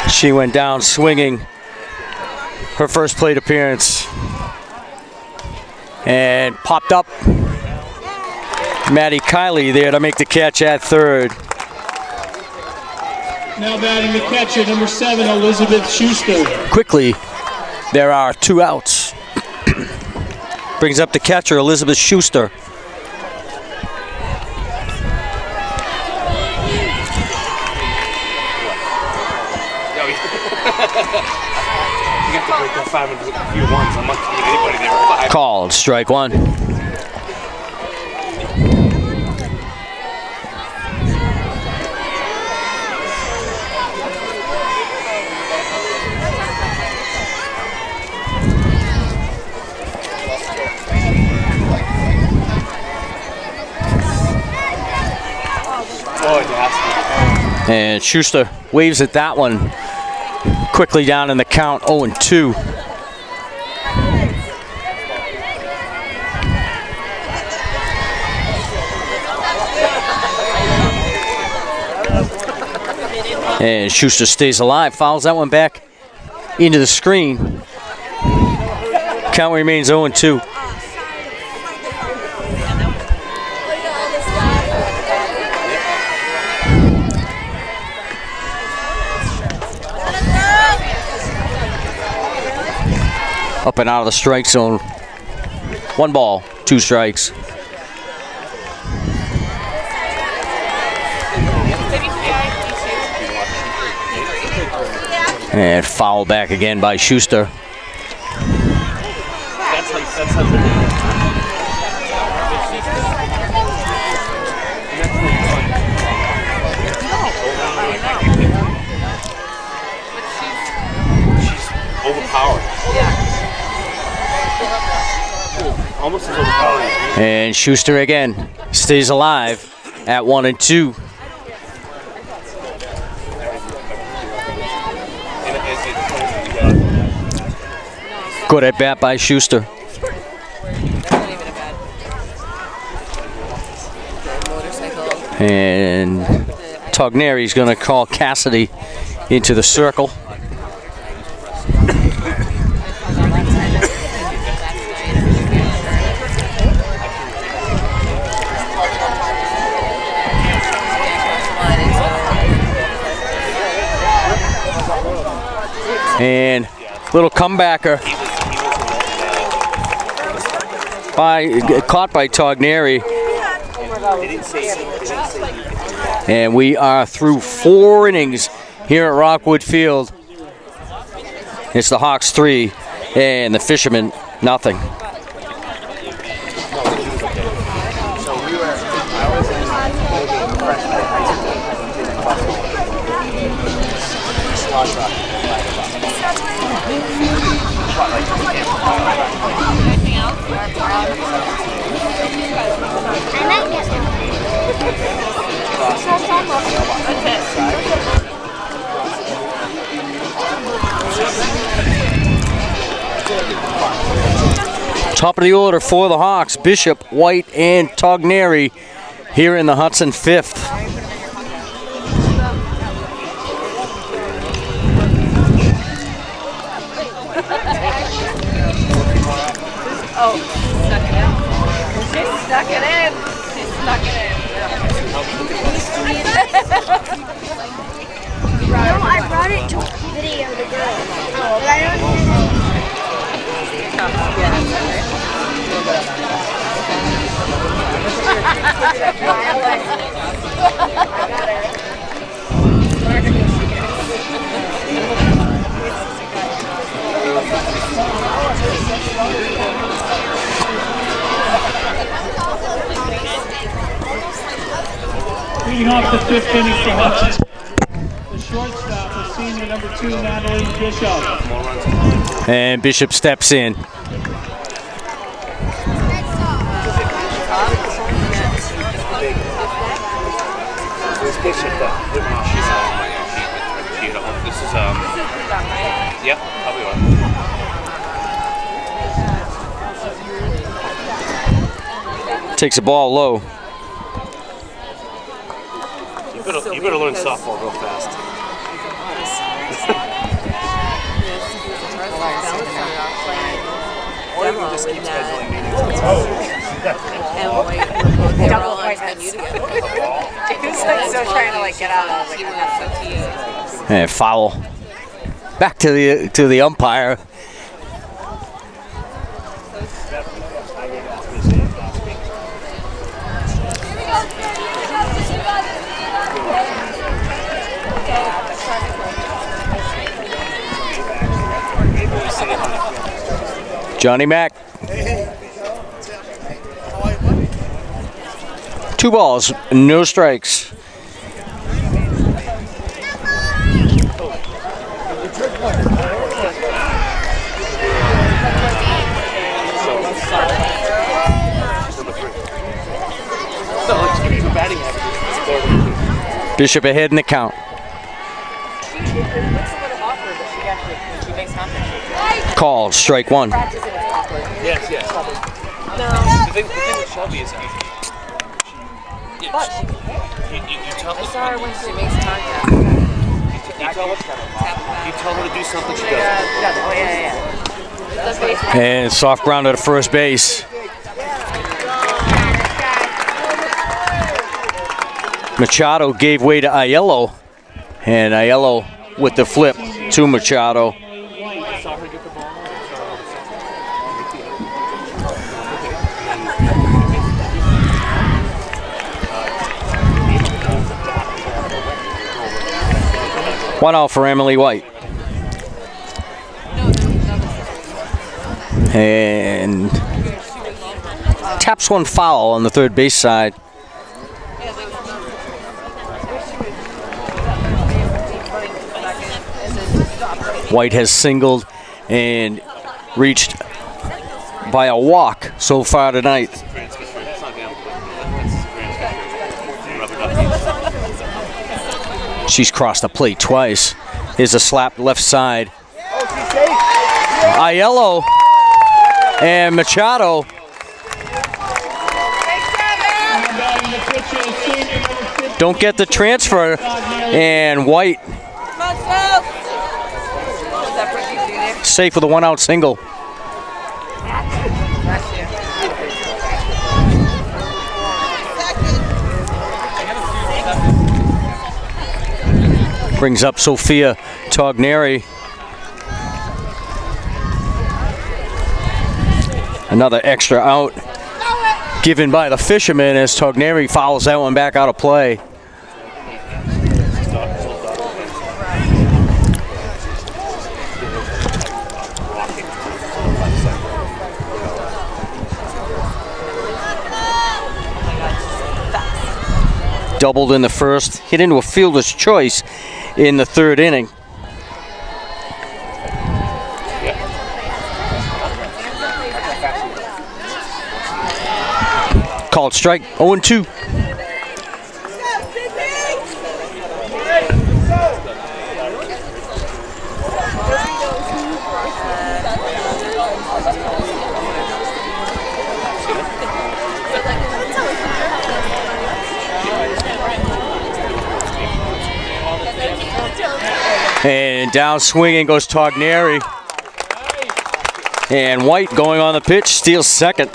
She went down swinging. Her first plate appearance. And popped up. Maddie Kiley there to make the catch at third. Now batting the catcher, number 7, Elizabeth Schuster. Quickly, there are 2 outs. Brings up the catcher, Elizabeth Schuster. You have to break that 5 into a few ones. I'm not giving anybody there 5. Called, strike 1. And Schuster waves at that one. Quickly down in the count, 0-2. And Schuster stays alive, fouls that one back into the screen. Count remains 0-2. Up and out of the strike zone. 1 ball, 2 strikes. And foul back again by Schuster. She's overpowered. Almost as overpowered. And Schuster again stays alive at 1-2. Good at bat by Schuster. And Togneri's going to call Cassidy into the circle. And little comebacker caught by Togneri. And we are through 4 innings here at Rockwood Field. It's the Hawks 3 and the Fishermen nothing. Top of the order for the Hawks, Bishop, White, and Togneri here in the Hudson 5th. Oh, stuck it in. She stuck it in. She stuck it in. No, I brought it to video the girl. But I don't Leading off the 5th inning for Hudson, the shortstop is senior number 2, Natalie Bishop. And Bishop steps in. This is yep, probably right. Takes the ball low. You better learn softball real fast. Or you can just keep scheduling meetings. Double voice menu together. He was like so trying to like get out of it. Like, that's so cute. And foul. Back to the umpire. Johnny Mack. 2 balls, no strikes. Bishop ahead in the count. Called, strike 1. Yes. The thing with Shelby is you tell her when she makes contact. tell her to do something, she does. And soft ground to first base. Machado gave way to Aiello, and Aiello with the flip to Machado. One out for Emily White. And taps one foul on the third base side. White has singled and reached by a walk so far tonight. She's crossed the plate twice. Here's a slap left side. Aiello and Machado. Don't get the transfer, and White safe with a one-out single. Brings up Sophia Togneri. Another extra out given by the Fisherman as Togneri fouls that one back out of play. Doubled in the first, hit into a fielder's choice in the third inning. Called strike, 0-2. And down swinging goes Togneri. And White going on the pitch, steals second.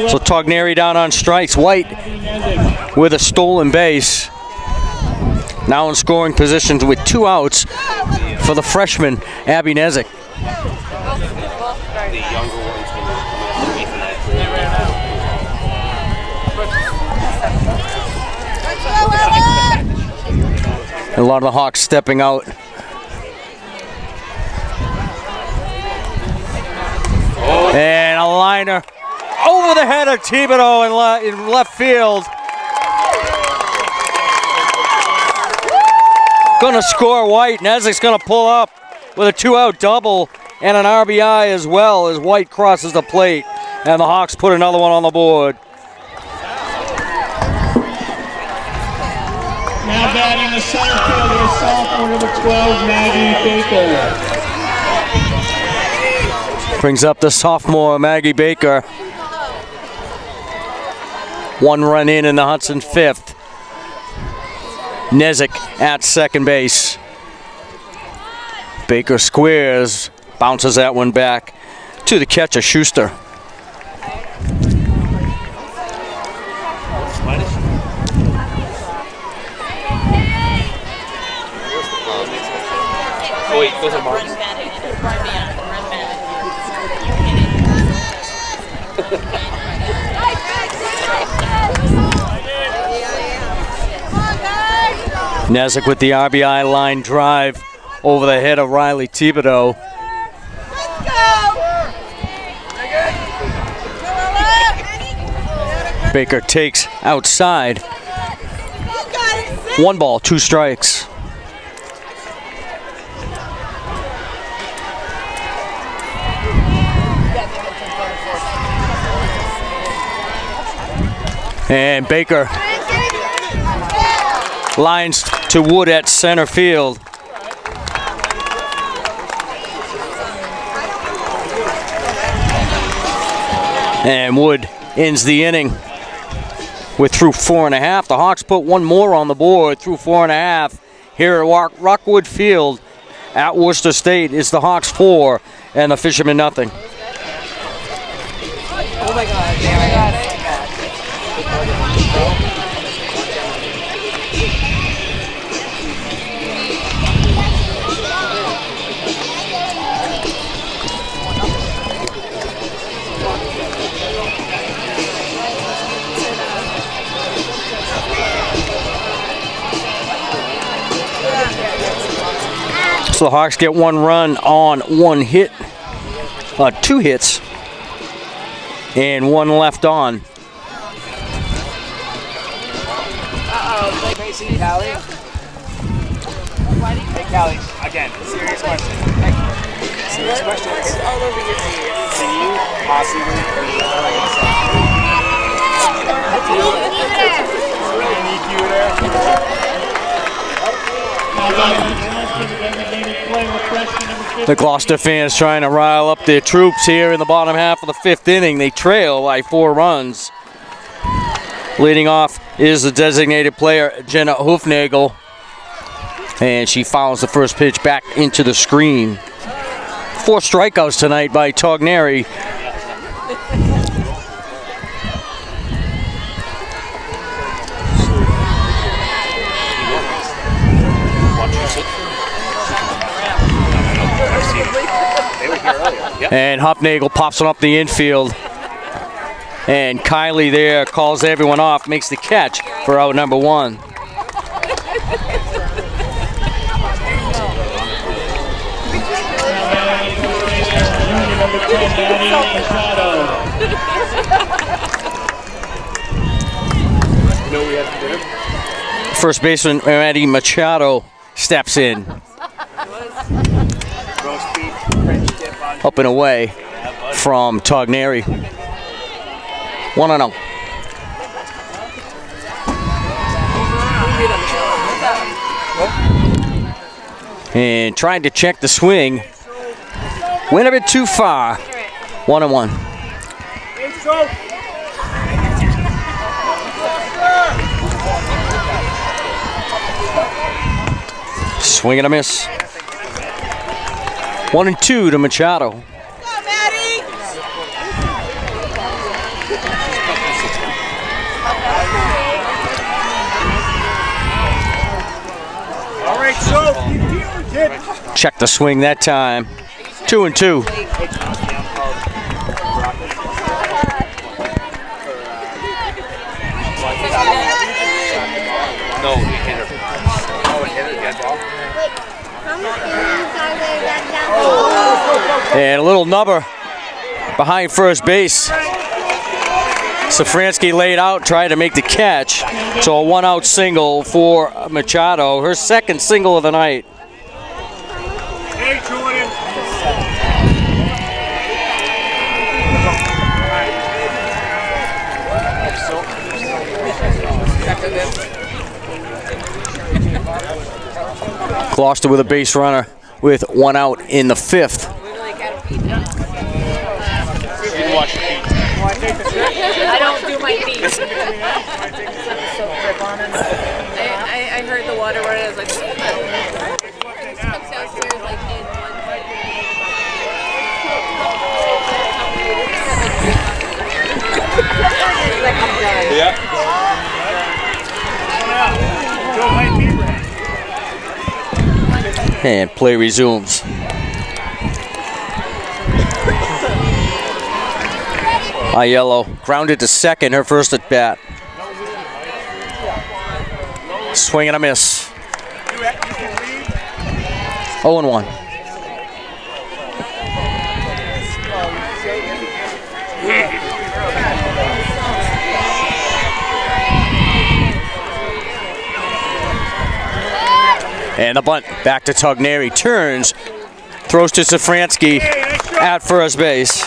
So Togneri down on strikes. White with a stolen base. Now in scoring positions with 2 outs for the freshman, Abby Nezik. A lot of the Hawks stepping out. And a liner over the head of Thibodeau in left field. Gonna score White. Nezik's gonna pull up with a 2-out double and an RBI as well as White crosses the plate. And the Hawks put another one on the board. Now batting the center fielder, sophomore number 12, Maggie Baker. Brings up the sophomore, Maggie Baker. 1 run in the Hudson 5th. Nezik at second base. Baker squares, bounces that one back to the catcher, Schuster. Oh wait, those are Mark's. Nezik with the RBI line drive over the head of Riley Thibodeau. Baker takes outside. 1 ball, 2 strikes. And Baker lines to Wood at center field. And Wood ends the inning. We're through 4.5. The Hawks put one more on the board through 4.5 here at Rockwood Field at Worcester State. It's the Hawks 4 and the Fishermen nothing. Oh my God. Oh my God. So the Hawks get one run on one hit, 2 hits, and one left on. Mason, Callie. Hey, Callie, again, serious question. Serious question. It's all over your feet. Can you possibly read what I'm going to say? Really need you there. The Gloucester fans trying to rile up their troops here in the bottom half of the 5th inning. They trail by 4 runs. Leading off is the designated player, Jenna Hoofnagel. And she fouls the first pitch back into the screen. 4 strikeouts tonight by Togneri. And Hoofnagel pops one up the infield. And Kylie there calls everyone off, makes the catch for out number 1. First baseman Maddie Machado steps in. Up and away from Togneri. 1-0. And trying to check the swing. Went a bit too far. 1-1. Swing and a miss. 1-2 to Machado. Check the swing that time. 2-2. No, he hit her. Oh, it hit her again, ball. And a little nubber behind first base. Safransky laid out, tried to make the catch. So a 1-out single for Machado, her second single of the night. Hey, Julian. Gloucester with a base runner with 1 out in the 5th. I don't do my feet. I heard the water running. I was like, comes downstairs like in Yeah. And play resumes. Aiello grounded to second, her first at bat. Swing and a miss. 0-1. And the bunt back to Togneri. Turns, throws to Safransky at first base.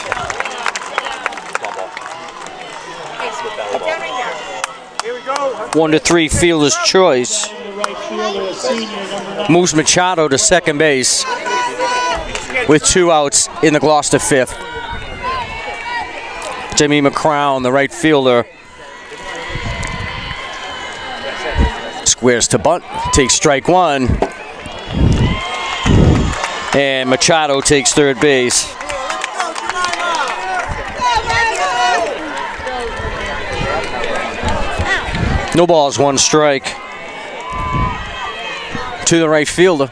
1-3 fielder's choice. Moves Machado to second base with 2 outs in the Gloucester 5th. Jimmy McCrown, the right fielder, Squares to bunt, takes strike one. And Machado takes third base. No balls, one strike. To the right fielder.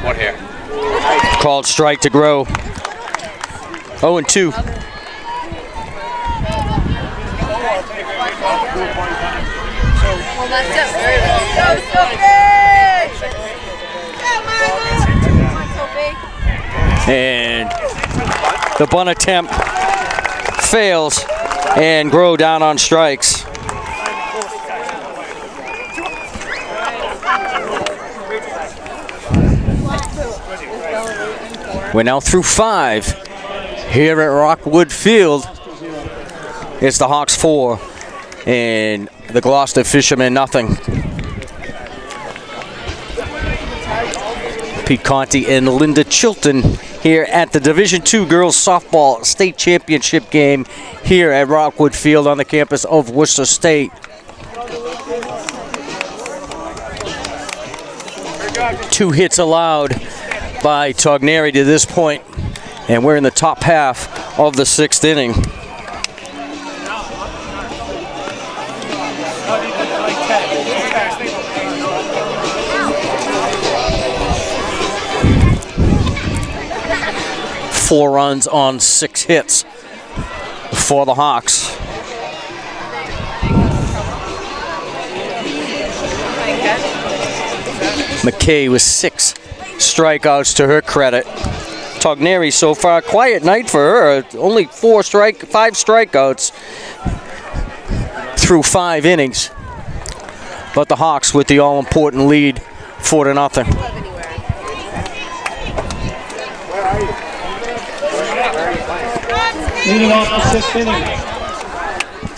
One here. Called strike to Grow. 0-2. And the bunt attempt fails, and Grow down on strikes. We're now through 5 here at Rockwood Field. It's the Hawks 4 and the Gloucester Fishermen nothing. Pete Conti and Linda Chilton here at the Division II Girls Softball State Championship game here at Rockwood Field on the campus of Worcester State. Two hits allowed by Togneri to this point, and we're in the top half of the 6th inning. Four runs on 6 hits for the Hawks. McKay with 6 strikeouts to her credit. Togneri so far, quiet night for her. Only 5 strikeouts through 5 innings. But the Hawks with the all-important lead, 4-0. Leading off the 6th inning.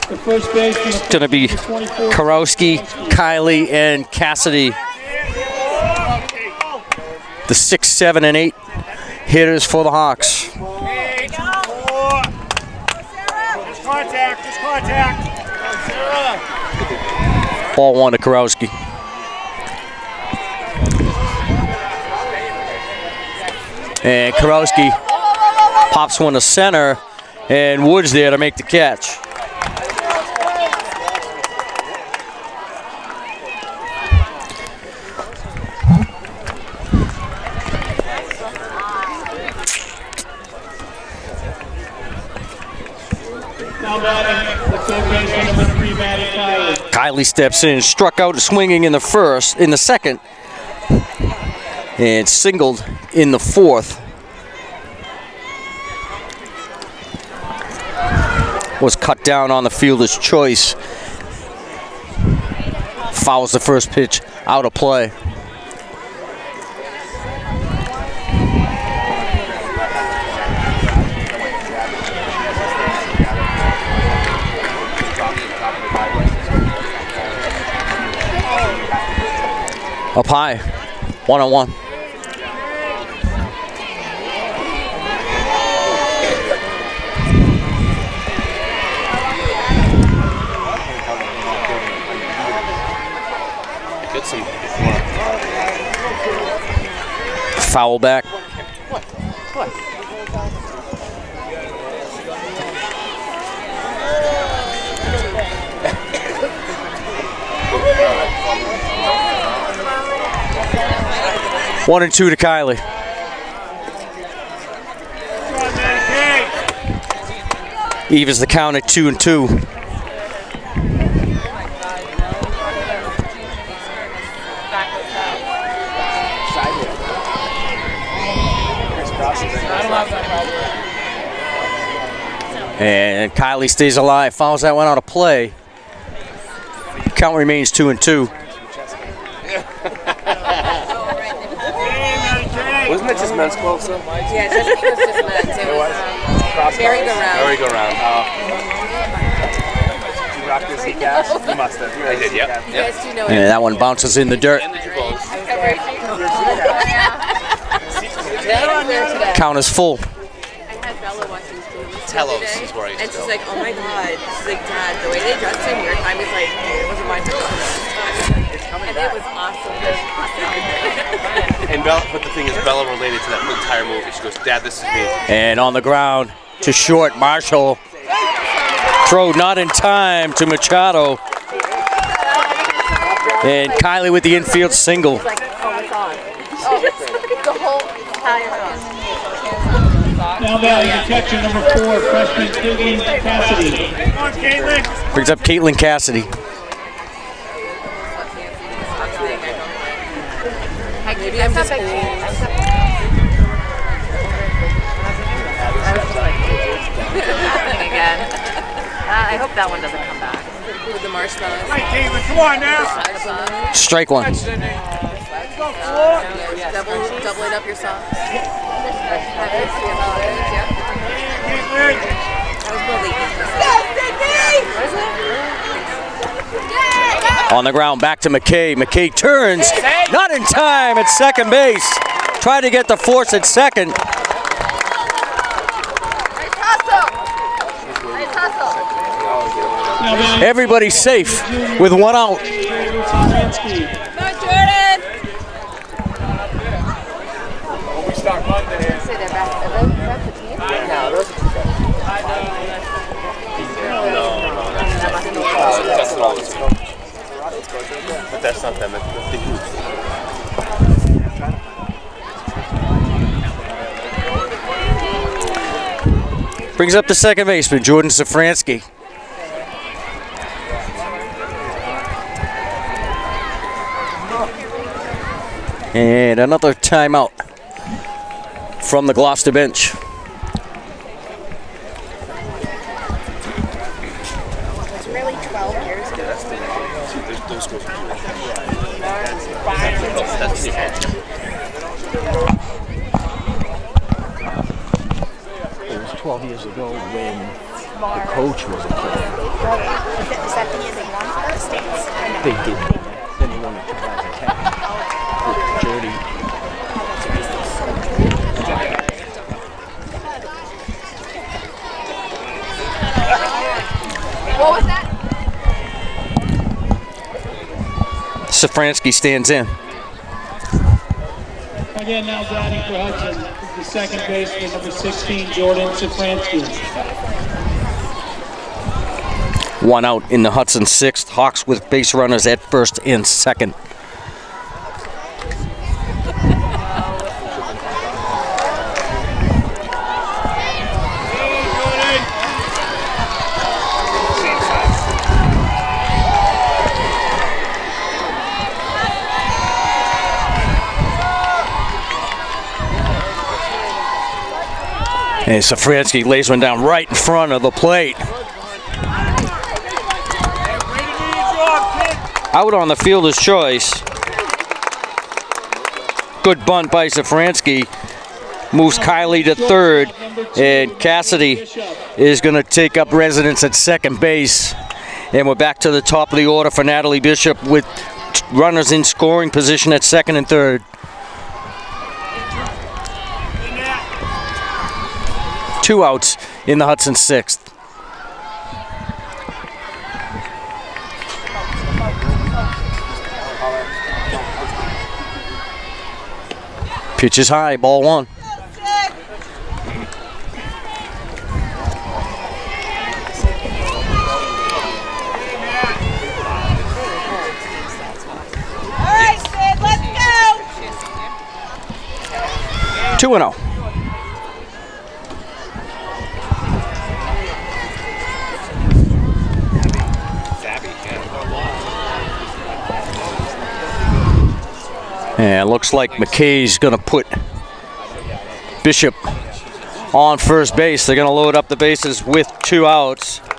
The first baseman. It's going to be Karowski, Kylie, and Cassidy. The 6, 7, and 8 hitters for the Hawks. Just contact, just contact. Ball 1 to Karowski. And Karowski pops one to center, and Woods there to make the catch. Now batting, the third baseman, number 3, Maddie Kylie. Kylie steps in, struck out swinging in the second, and singled in the 4th. Was cut down on the fielder's choice. Fouls the first pitch out of play. Up high, 1-on-1. Get some. Foul back. What? 1-2 to Kylie. Evens the count at 2-2. And Kylie stays alive, fouls that one out of play. Count remains 2-2. Wasn't it just men's club stuff? Yeah, it was just men's. It was merry-go-round. Merry-go-round. Did you rock this gas? You must have. I did, yep. You guys do know And that one bounces in the dirt. And the Jabos. Count is full. I had Bella watching Telos is where I used to and she's go. like, oh my god. She's like, Dad, the way they dressed in your time is like, it wasn't my time. And it was awesome. And Bella, but the thing is, Bella related to that entire movie. She goes, Dad, this is me. And on the ground to short, Marshall. Throw not in time to Machado. And Kylie with the infield single. Like, oh, it's on. Oh, the whole entire house. Now batting the catcher, number 4, freshman Caitlin Cassidy. Brings up Caitlin Cassidy. Maybe I'm just again. I hope that one doesn't come back. With the marshmallows. Right, Caitlin, come on now. Strike one. Doubling up your sauce. On the ground, back to McKay. McKay turns, not in time at second base. Tried to get the force at second. Now batting Everybody's safe with one out. Safransky. We start Monday. That's not all this. But that's not them. That's the huge. Brings up the second baseman, Jordan Safransky. And another timeout from the Gloucester bench. It's really 12 years ago. Those girls. It was 12 years ago when the coach was in play. Is that the year they won the States? They did. Then they won in 2010 with Jody. What was that? Safransky stands in. Again, now batting for Hudson, the second baseman, number 16, Jordan Safransky. One out in the Hudson sixth. Hawks with base runners at first and second. And Safransky lays one down right in front of the plate. Out on the fielder's choice. Good bunt by Safransky. Moves Kylie to third. And Cassidy is going to take up residence at second base. And we're back to the top of the order for Natalie Bishop with runners in scoring position at second and third. Two outs in the Hudson sixth. Pitch is high, ball one. All right, Sid, let's go. 2-0. And looks like McKay's going to put Bishop on first base. They're going to load up the bases with two outs. Now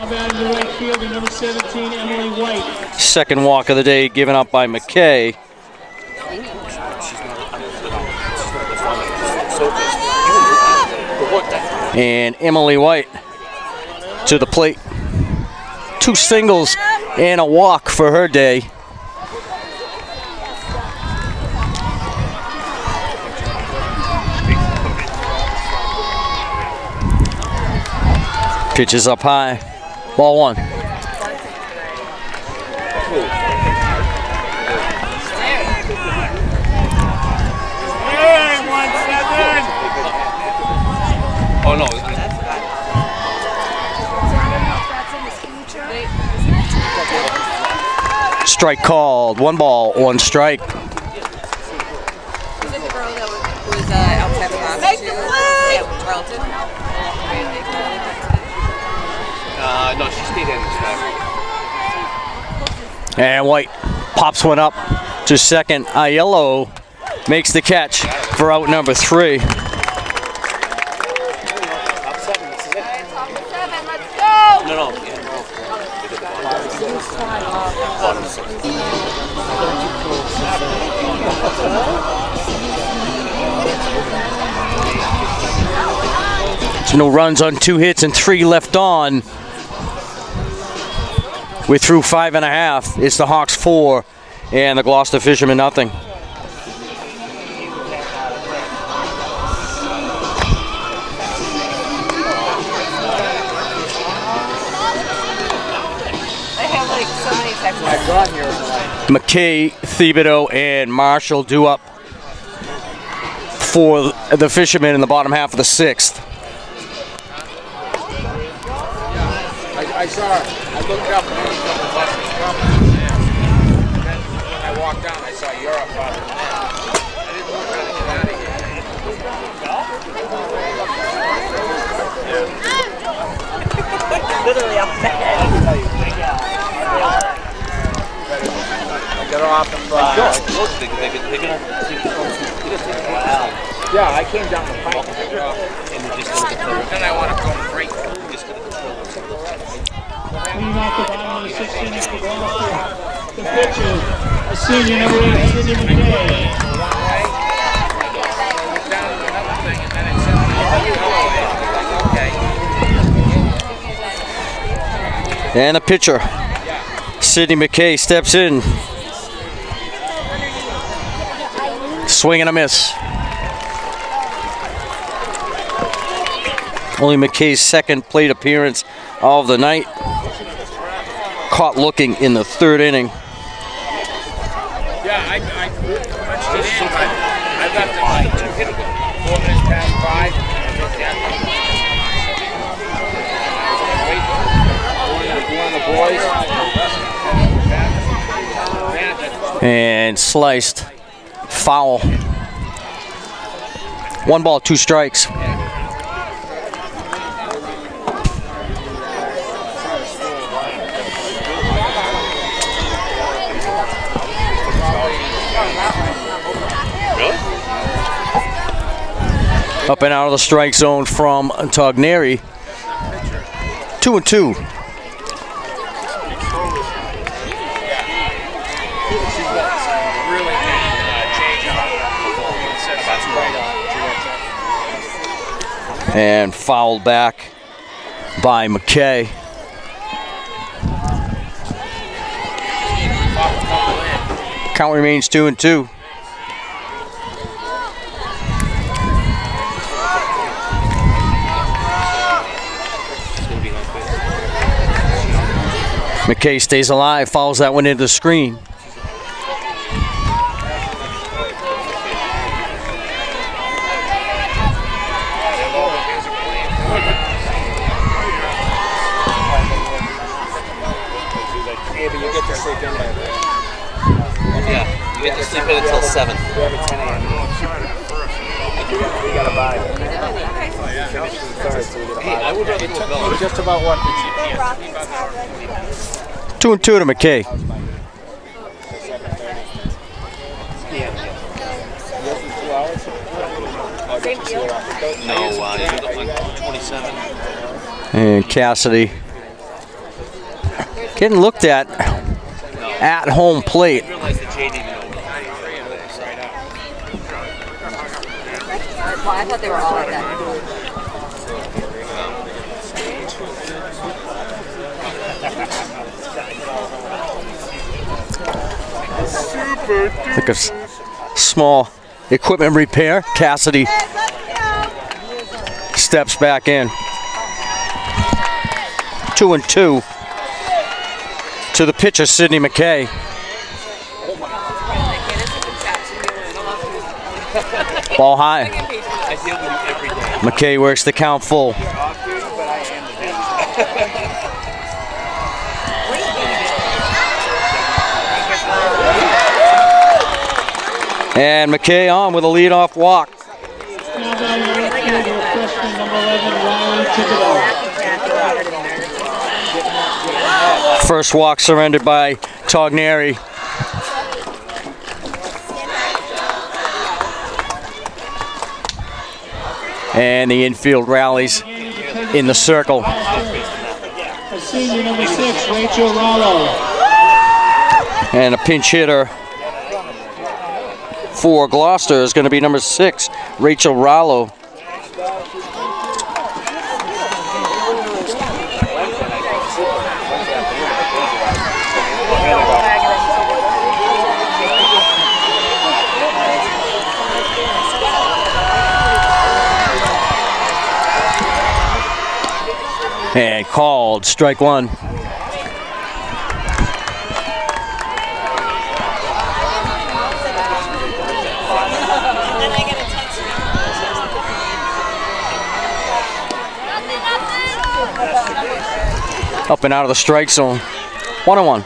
batting the right fielder, number 17, Emily White. Second walk of the day given up by McKay. And Emily White to the plate. Two singles and a walk for her day. Pitch is up high. Ball one. Oh no. Strike called. 1 ball, 1 strike. Was it the girl that was outside the box? Make the play! Yeah, relative. No, she stayed in this time. And White pops one up to second. Aiello makes the catch for out number 3. Top 7, let's go! No. So no runs on 2 hits and 3 left on. We're through 5.5. It's the Hawks 4 and the Gloucester Fishermen nothing. They have like so many texts. McKay, Thibodeau, and Marshall due up for the Fishermen in the bottom half of the 6th. I saw her. I looked up and there was a couple buses coming. Then when I walked down, I saw Europe farther than that. I didn't know how to get out of here. Literally up the head. I got off and yeah, I came down the pike. And I want to go break. Clean off the bottom of the 6th inning for Gloucester. The pitcher, a senior number 8, Sidney McKay. And the pitcher, Sidney McKay, steps in. Swing and a miss. Only McKay's 2nd plate appearance of the night. Caught looking in the 3rd inning. Yeah, I punched it in, but I left it like 4 minutes past 5. One of the boys. And sliced. Foul. 1 ball, 2 strikes. Up and out of the strike zone from Togneri. 2-2. And fouled back by McKay. Count remains 2-2. McKay stays alive, follows that one into the screen. Yeah, you get to sleep in until 7. We have a 10 a.m. We got to buy it. Hey, I would rather do a Bella. Just about what? 2-2 to McKay. No, you're looking like 27. And Cassidy getting looked at home plate. I realized that Jay didn't know. Well, I thought they were all like that. Like a small equipment repair. Cassidy steps back in. 2-2 to the pitcher, Sidney McKay. Ball high. McKay works the count full. And McKay on with a leadoff walk. First walk surrendered by Togneri. And the infield rallies in the circle. Senior number 6, Rachel Rollo. And a pinch hitter for Gloucester is going to be number 6, Rachel Rollo. And called, strike one. Up and out of the strike zone. 1-1.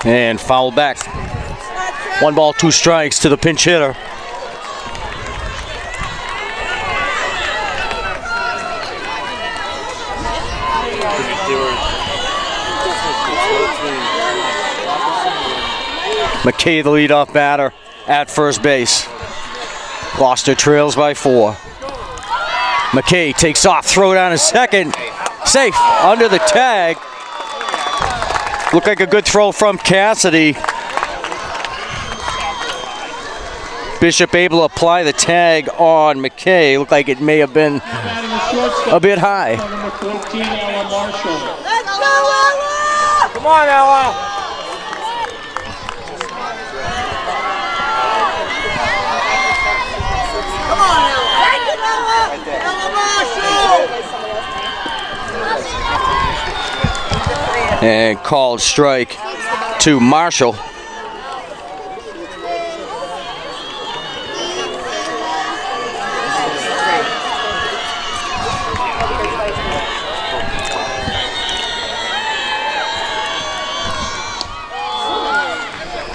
And foul back. 1 ball, 2 strikes to the pinch hitter. McKay, the leadoff batter at first base. Gloucester trails by 4. McKay takes off, throw down a second. Safe under the tag. Looked like a good throw from Cassidy. Bishop able to apply the tag on McKay. Looked like it may have been a bit high. Come on, Ella. Come on, Ella. And called strike to Marshall.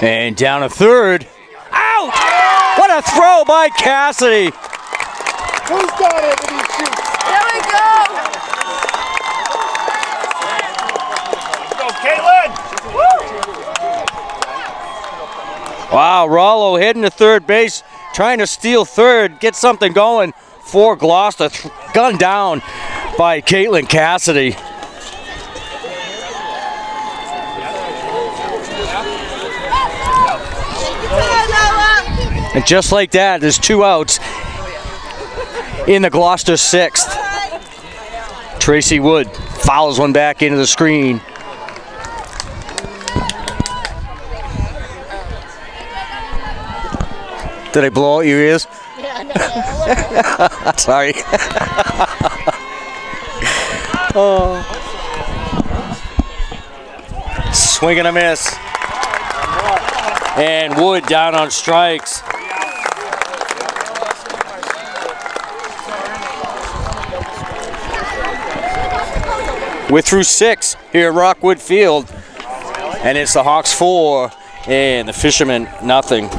And down to third. Out! What a throw by Cassidy. Who's got it? There we go. Go, Caitlin. Wow, Rollo heading to third base, trying to steal third, get something going for Gloucester. Gunned down by Caitlin Cassidy. And just like that, there's 2 outs in the Gloucester 6th. Tracy Wood fouls one back into the screen. Did I blow out your ears? Yeah, no. Sorry. Oh. Swing and a miss. And Wood down on strikes. We're through 6 here at Rockwood Field. And it's the Hawks 4 and the Fishermen nothing.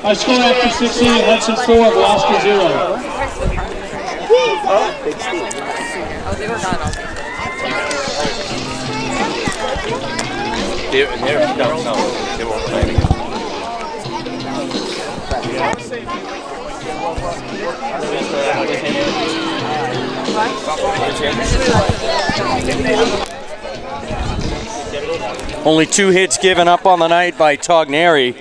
Our score after 16, Hudson 4, Gloucester 0. They won't play it again. Only 2 hits given up on the night by Togneri.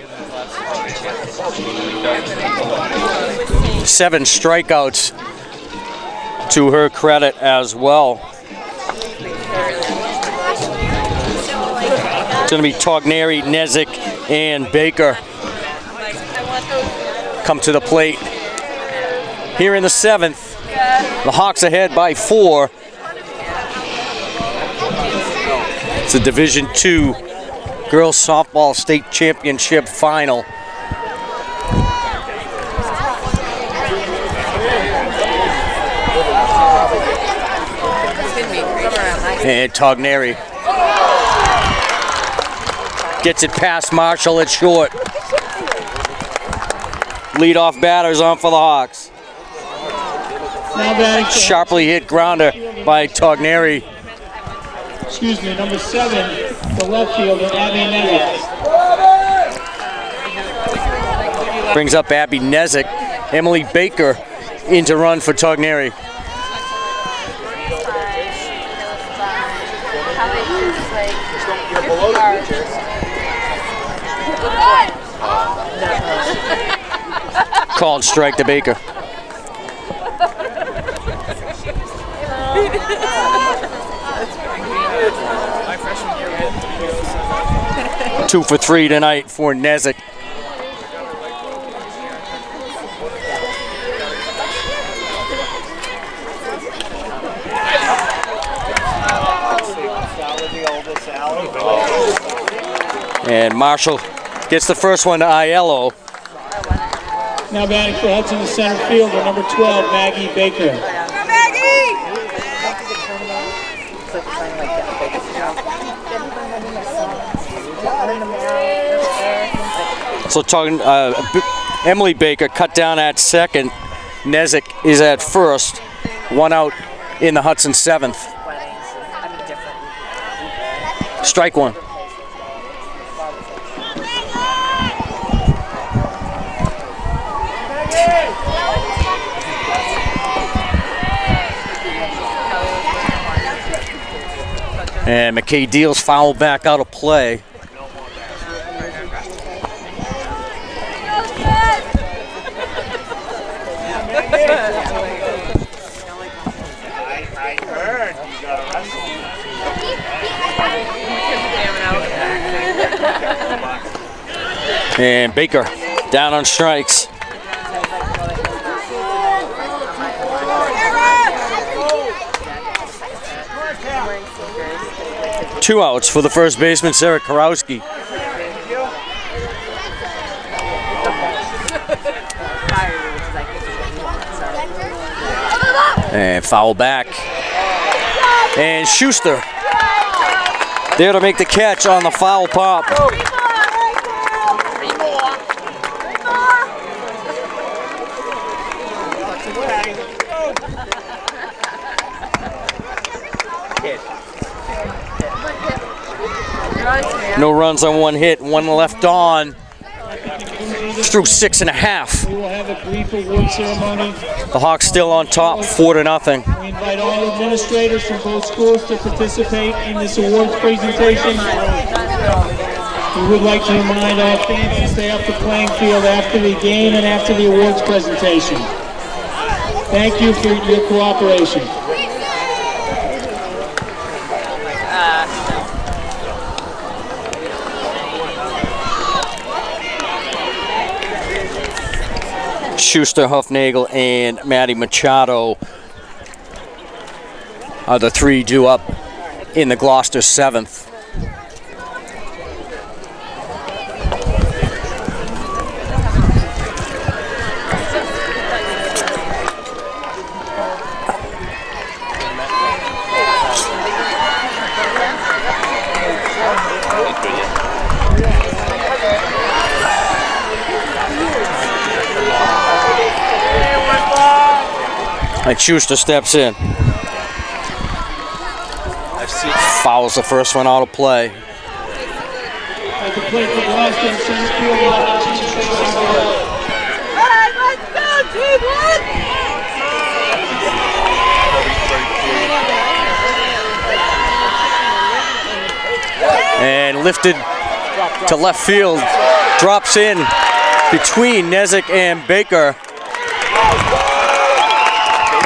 7 strikeouts to her credit as well. It's going to be Togneri, Nezik, and Baker come to the plate. Here in the 7th, the Hawks ahead by 4. It's the Division II Girls Softball State Championship Final. And Togneri gets it past Marshall at short. Leadoff batters on for the Hawks. Sharply hit grounder by Togneri. Excuse me, number 7, the left fielder, Abby Nezik. Brings up Abby Nezik. Emily Baker in to run for Togneri. Called strike to Baker. Two for 3 tonight for Nezik. And Marshall gets the first one to Aiello. Now batting for Hudson, the center fielder, number 12, Maggie Baker. So talking, Emily Baker cut down at second. Nezik is at first. 1 out in the Hudson 7th. Strike 1. And McKay deals foul back out of play. I heard you got arrested. And Baker down on strikes. Two outs for the first baseman, Sarah Karowski. And foul back. And Schuster there to make the catch on the foul pop. No runs on 1 hit, 1 left on. Through 6.5. We will have a brief award ceremony. The Hawks still on top, 4-0. We invite all administrators from both schools to participate in this awards presentation. We would like to remind all fans to stay off the playing field after the game and after the awards presentation. Thank you for your cooperation. Schuster, Huffnagel, and Maddie Machado are the 3 due up in the Gloucester 7th. And Schuster steps in. Fouls the first one out of play. At the plate for Gloucester, center field, Let's go, team one! And lifted to left field. Drops in between Nezik and Baker.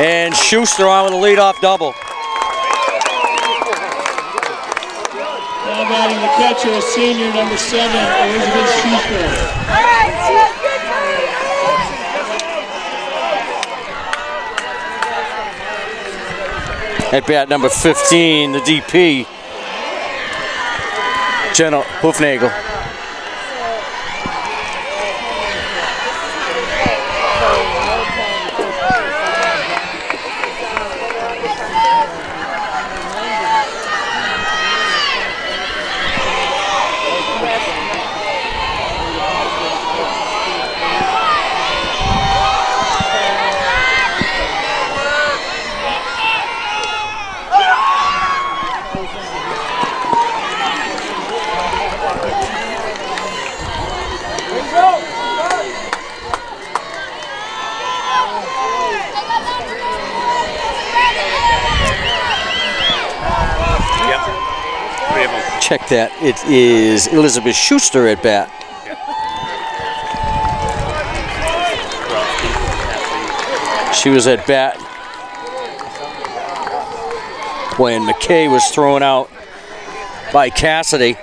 And Schuster on with a leadoff double. Now Now batting the catcher, senior number 7, Elizabeth Schuster. At bat number 15, the DP, Jenna Hoofnagel. Check that. It is Elizabeth Schuster at bat. She was at bat when McKay was thrown out by Cassidy.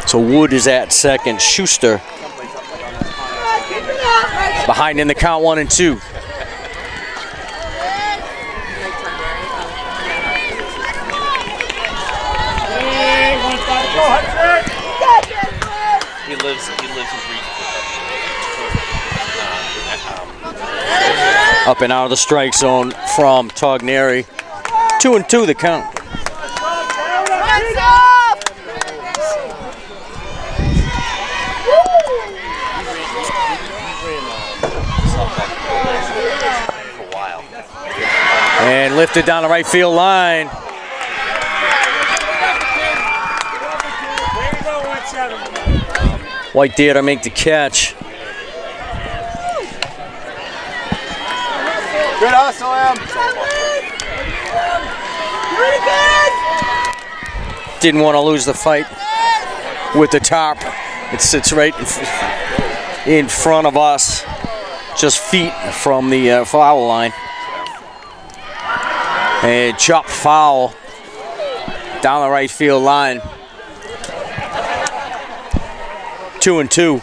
So Wood is at second. Schuster behind in the count, 1-2. He lives and breathes Up and out of the strike zone from Togneri. 2-2 the count. for a while. And lifted down the right field line. White Deer to make the catch. Good hustle, Em. Didn't want to lose the fight with the top. It sits right in front of us, just feet from the foul line. A chop foul down the right field line. 2-2.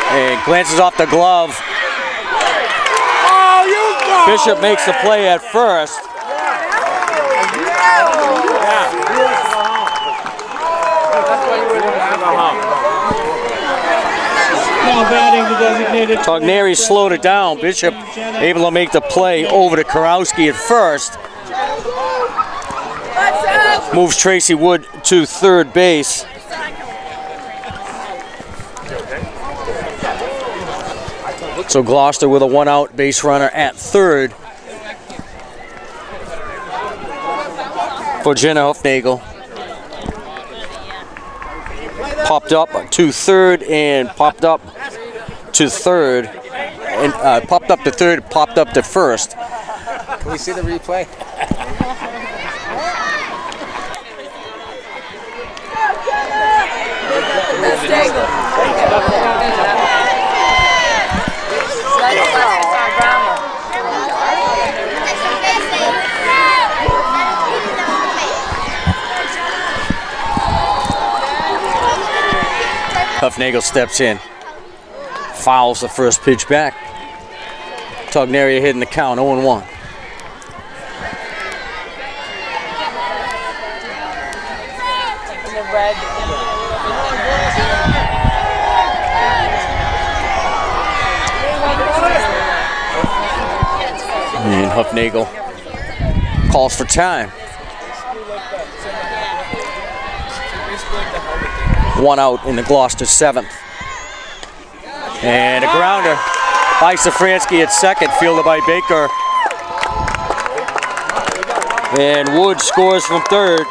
And glances off the glove. Bishop makes the play at first. Now batting the designated. Togneri slowed it down. Bishop able to make the play over to Karowski at first. Moves Tracy Wood to third base. So Gloucester with a one-out base runner at third for Jenna Hoofnagel. Popped up to third and popped up to third, and popped up to third, popped up to first. Can we see the replay? Hoofnagel steps in, fouls the first pitch back. Togneri hitting the count, 0-1. And Hoofnagel calls for time. One out in the Gloucester seventh. And a grounder by Safransky at second, fielded by Baker. And Wood scores from third.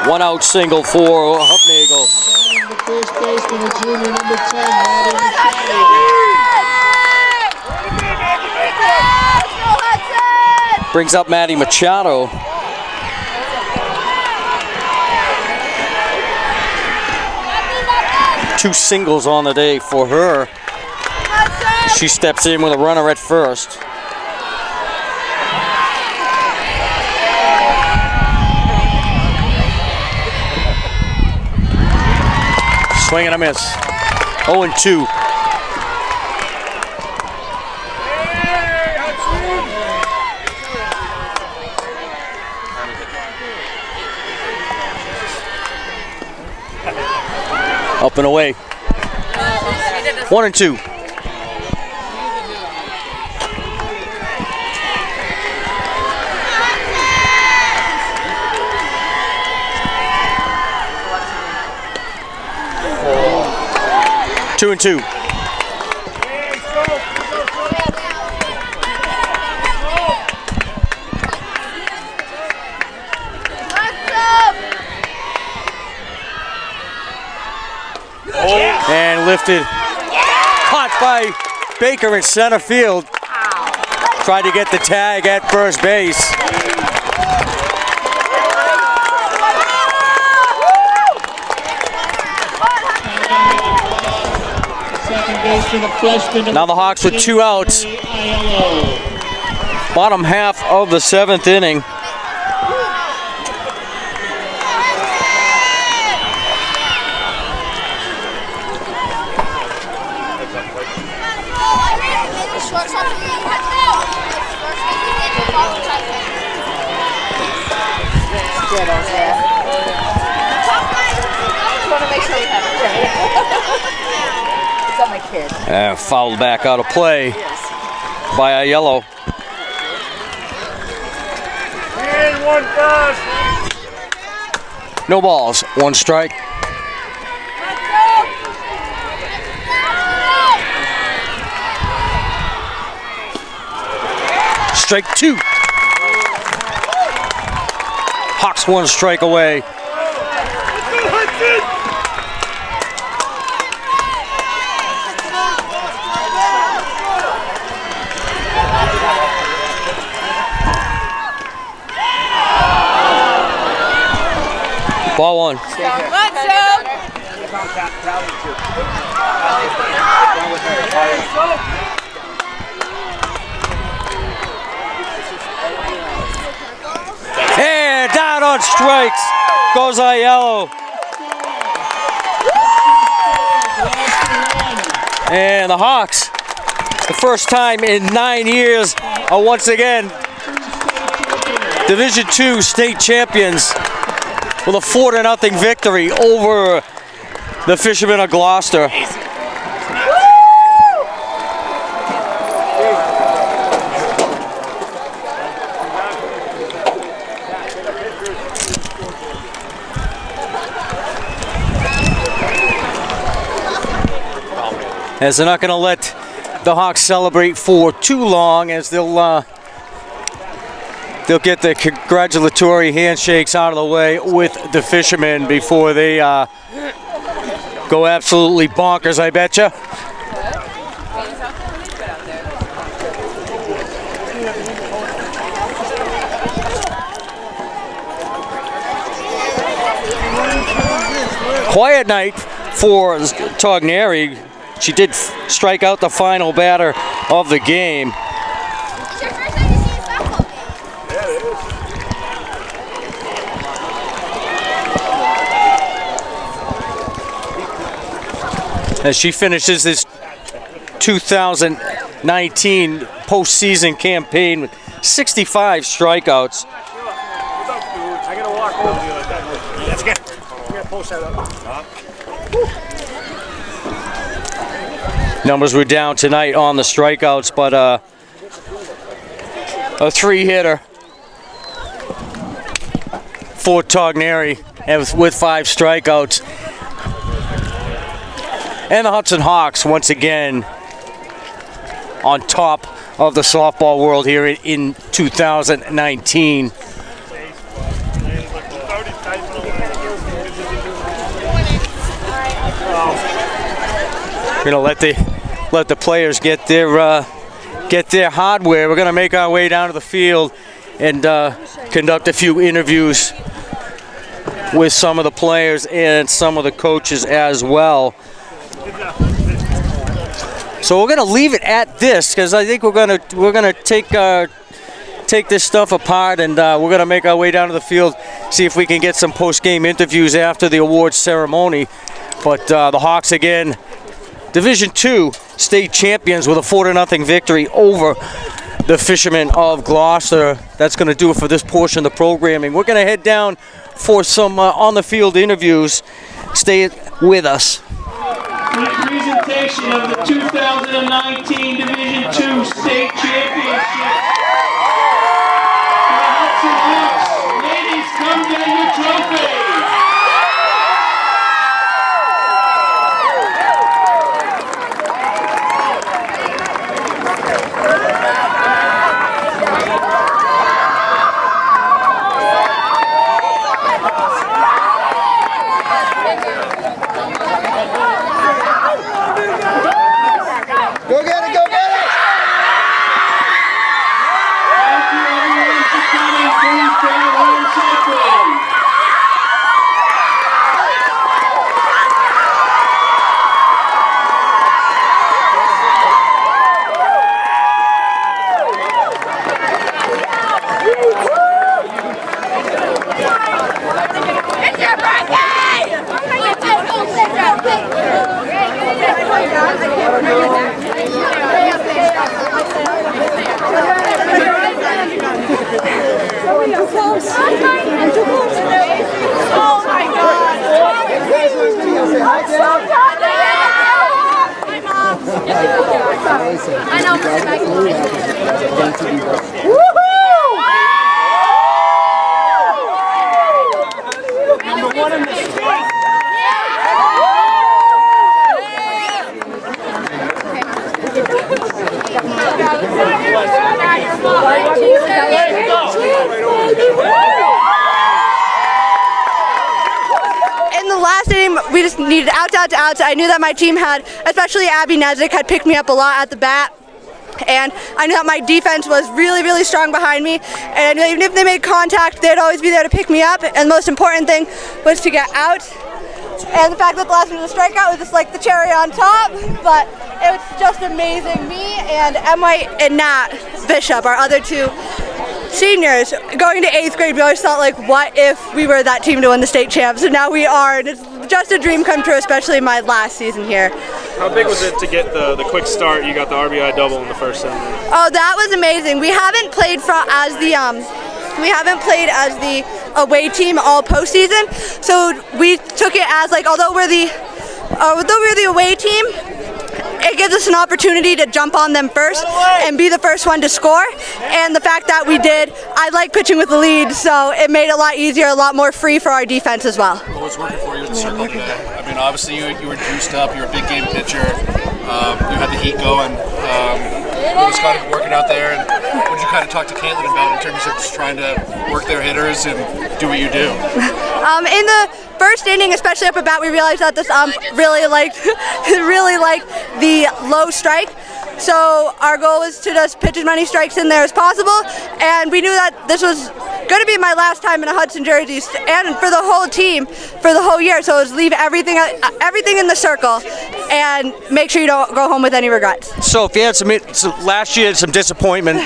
One out single for Hoofnagel. first baseman, the junior number 10, Maddie Machado. Brings up Maddie Machado. Two singles on the day for her. She steps in with a runner at first. Swing and a miss. 0-2. Up and away. 1-2. Two and two. And lifted. Caught by Baker in center field. Tried to get the tag at first base. Now the Hawks with 2 outs. Bottom half of the 7th inning. Fouled back out of play by a yellow. No balls, 1 strike. Strike 2. Hawks 1 strike away. Ball 1. And down on strikes goes Aiello. And the Hawks, the first time in 9 years, are once again Division II state champions with a 4-0 victory over the Fishermen of Gloucester. As they're not going to let the Hawks celebrate for too long, as they'll get the congratulatory handshakes out of the way with the Fishermen before they go absolutely bonkers, I betcha. Quiet night for Togneri. She did strike out the final batter of the game. As she finishes this 2019 postseason campaign with 65 strikeouts. I gotta walk over you like that. That's good. I'm gonna post that up. Numbers were down tonight on the strikeouts, but a 3-hitter for Togneri with 5 strikeouts. And the Hudson Hawks once again on top of the softball world here in 2019. gonna let the players get their hardware. We're gonna make our way down to the field and conduct a few interviews with some of the players and some of the coaches as well. So we're gonna leave it at this because I think we're gonna take this stuff apart, and we're gonna make our way down to the field, see if we can get some post-game interviews after the awards ceremony. But the Hawks again, Division II state champions with a 4-0 victory over the Fishermen of Gloucester. That's going to do it for this portion of the programming. We're going to head down for some on-the-field interviews. Stay with us. The presentation of the 2019 Division II State Championship. The Hudson Hawks, ladies, come get your trophy. Go get it, go get it! Thank you everyone for coming. Please bring it home safely. It's your birthday! Oh my God! I know. Number one in the state. In the last inning, we just needed outs. I knew that my team had, especially Abby Nezick, had picked me up a lot at the bat. And I knew that my defense was really, really strong behind me. And even if they made contact, they'd always be there to pick me up. And the most important thing was to get out. And the fact that the last one was a strikeout was just like the cherry on top. But it was just amazing. Me and M. White and Nat Bishop, our other two seniors, going to 8th grade, we always thought, like, what if we were that team to win the state champs? So now we are, and it's just a dream come true, especially my last season here. How big was it to get the quick start? You got the RBI double in the first inning. Oh, that was amazing. We haven't played as the away team all postseason, so we took it as, like, although we're the away team, it gives us an opportunity to jump on them first and be the first one to score. And the fact that we did, I like pitching with the lead, so it made it a lot easier, a lot more free for our defense as well. What was working for you in the circle today? I mean, obviously you were juiced up, you're a big game pitcher, you had the heat going. What was kind of working out there, and what did you kind of talk to Caitlin about in terms of just trying to work their hitters and do what you do? In the first inning, especially up at bat, we realized that this really liked the low strike. So our goal was to just pitch as many strikes in there as possible, and we knew that this was going to be my last time in a Hudson jersey, and for the whole team, for the whole year. So it was leave everything in the circle, and make sure you don't go home with any regrets. So if you had some last year, some disappointment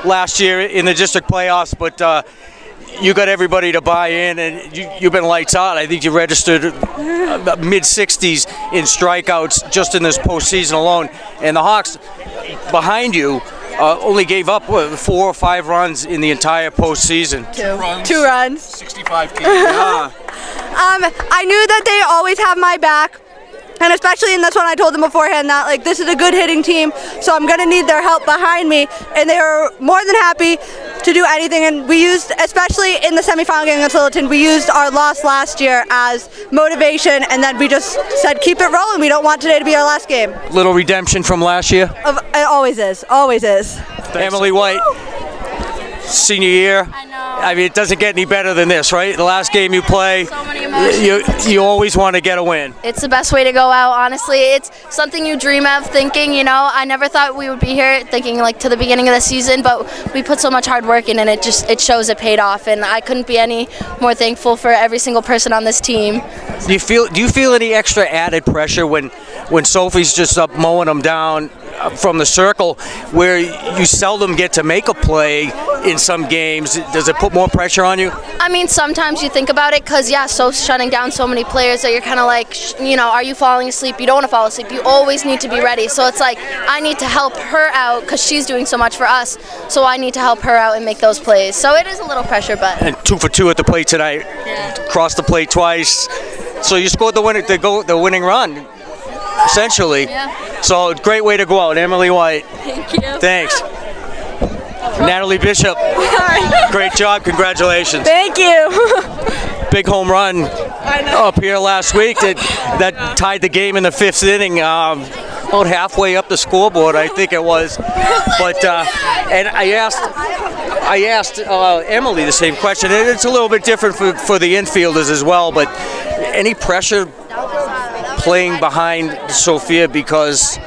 last year in the district playoffs, but you got everybody to buy in, and you've been lights out. I think you registered mid-60s in strikeouts just in this postseason alone. And the Hawks behind you only gave up 4 or 5 runs in the entire postseason. Two runs. 65 teams. I knew that they always have my back. And especially in this one, I told them beforehand that, like, this is a good hitting team, so I'm going to need their help behind me. And they were more than happy to do anything. And we used, especially in the semifinal game against Littleton, we used our loss last year as motivation. And then we just said, keep it rolling. We don't want today to be our last game. Little redemption from last year? It always is. Always is. Emily White, senior year. I know. I mean, it doesn't get any better than this, right? The last game you play, So many emotions. you always want to get a win. It's the best way to go out, honestly. It's something you dream of thinking, you know, I never thought we would be here thinking like to the beginning of the season, but we put so much hard work in and it shows it paid off, and I couldn't be any more thankful for every single person on this team. Do you feel any extra added pressure when Sophie's just up mowing them down from the circle, where you seldom get to make a play in some games? Does it put more pressure on you? I mean, sometimes you think about it because, yeah, Soph's shutting down so many players that you're kind of like, you know, are you falling asleep? You don't want to fall asleep. You always need to be ready. So it's like, I need to help her out because she's doing so much for us. So I need to help her out and make those plays. So it is a little pressure, but. And 2 for 2 at the plate tonight. Yeah. Crossed the plate twice. So you scored the winning run, essentially. Yeah. So great way to go out, Emily White. Thank you. Thanks. Natalie Bishop. Great job. Congratulations. Thank you. Big home run up here last week that tied the game in the 5th inning. About halfway up the scoreboard, I think it was. But and I asked Emily the same question, and it's a little bit different for the infielders as well. But any pressure playing behind Sophia because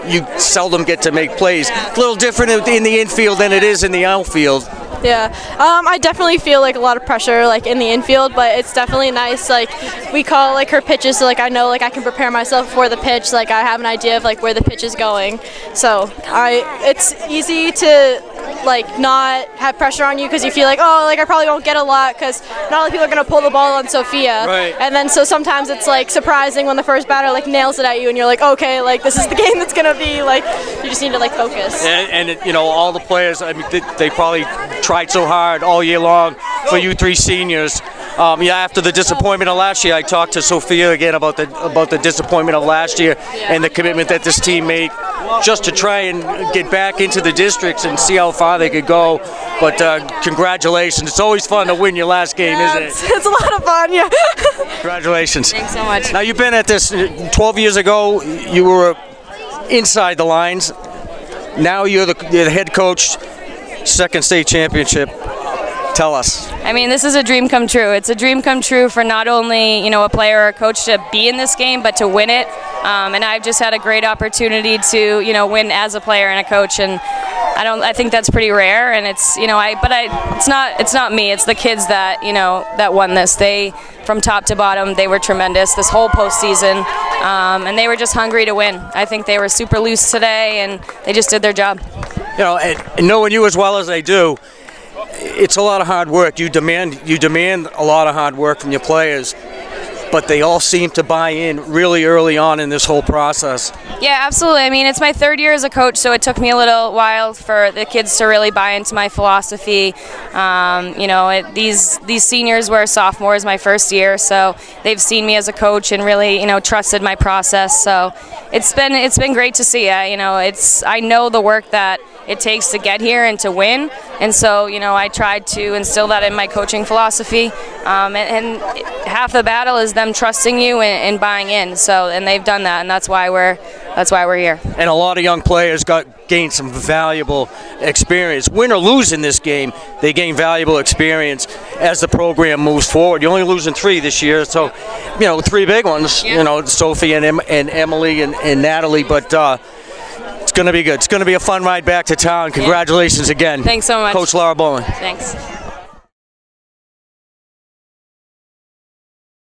you seldom get to make plays? A little different in the infield than it is in the outfield. Yeah, I definitely feel like a lot of pressure like in the infield, but it's definitely nice. Like we call like her pitches, so like I know like I can prepare myself for the pitch. Like I have an idea of like where the pitch is going, so it's easy to like not have pressure on you because you feel like, oh, like I probably won't get a lot because not a lot of people are gonna pull the ball on Sophia. Right. And then so sometimes it's like surprising when the first batter like nails it at you and you're like, okay, like this is the game that's gonna be like. You just need to like focus. And you know, all the players, I mean, they probably tried so hard all year long for you 3 seniors. Yeah, after the disappointment of last year, I talked to Sophia again about the disappointment of last year and the commitment that this team made just to try and get back into the districts and see how far they could go. But congratulations. It's always fun to win your last game, isn't it? It's a lot of fun, yeah. Congratulations. Thanks so much. Now, you've been at this 12 years ago. You were inside the lines. Now you're the head coach, second state championship. Tell us. I mean, this is a dream come true. It's a dream come true for not only, you know, a player or a coach to be in this game, but to win it. And I've just had a great opportunity to, you know, win as a player and a coach. And I think that's pretty rare. And it's, you know, it's not me. It's the kids that, you know, that won this. They, from top to bottom, they were tremendous this whole postseason. And they were just hungry to win. I think they were super loose today, and they just did their job. You know, and knowing you as well as I do, it's a lot of hard work. You demand a lot of hard work from your players, but they all seem to buy in really early on in this whole process. Yeah, absolutely. I mean, it's my 3rd year as a coach, so it took me a little while for the kids to really buy into my philosophy. You know, these seniors were sophomores my first year, so they've seen me as a coach and really, you know, trusted my process. So it's been great to see. I know the work that it takes to get here and to win, and so, you know, I tried to instill that in my coaching philosophy, and half the battle is them trusting you and buying in. So, and they've done that, and that's why we're here. And a lot of young players gained some valuable experience. Win or lose in this game, they gain valuable experience as the program moves forward. You're only losing 3 this year, so, you know, 3 big ones. Yeah. You know, Sophie and Emily and Natalie, but. It's going to be good. It's going to be a fun ride back to town. Congratulations again. Thanks so much. Coach Laura Bowen. Thanks.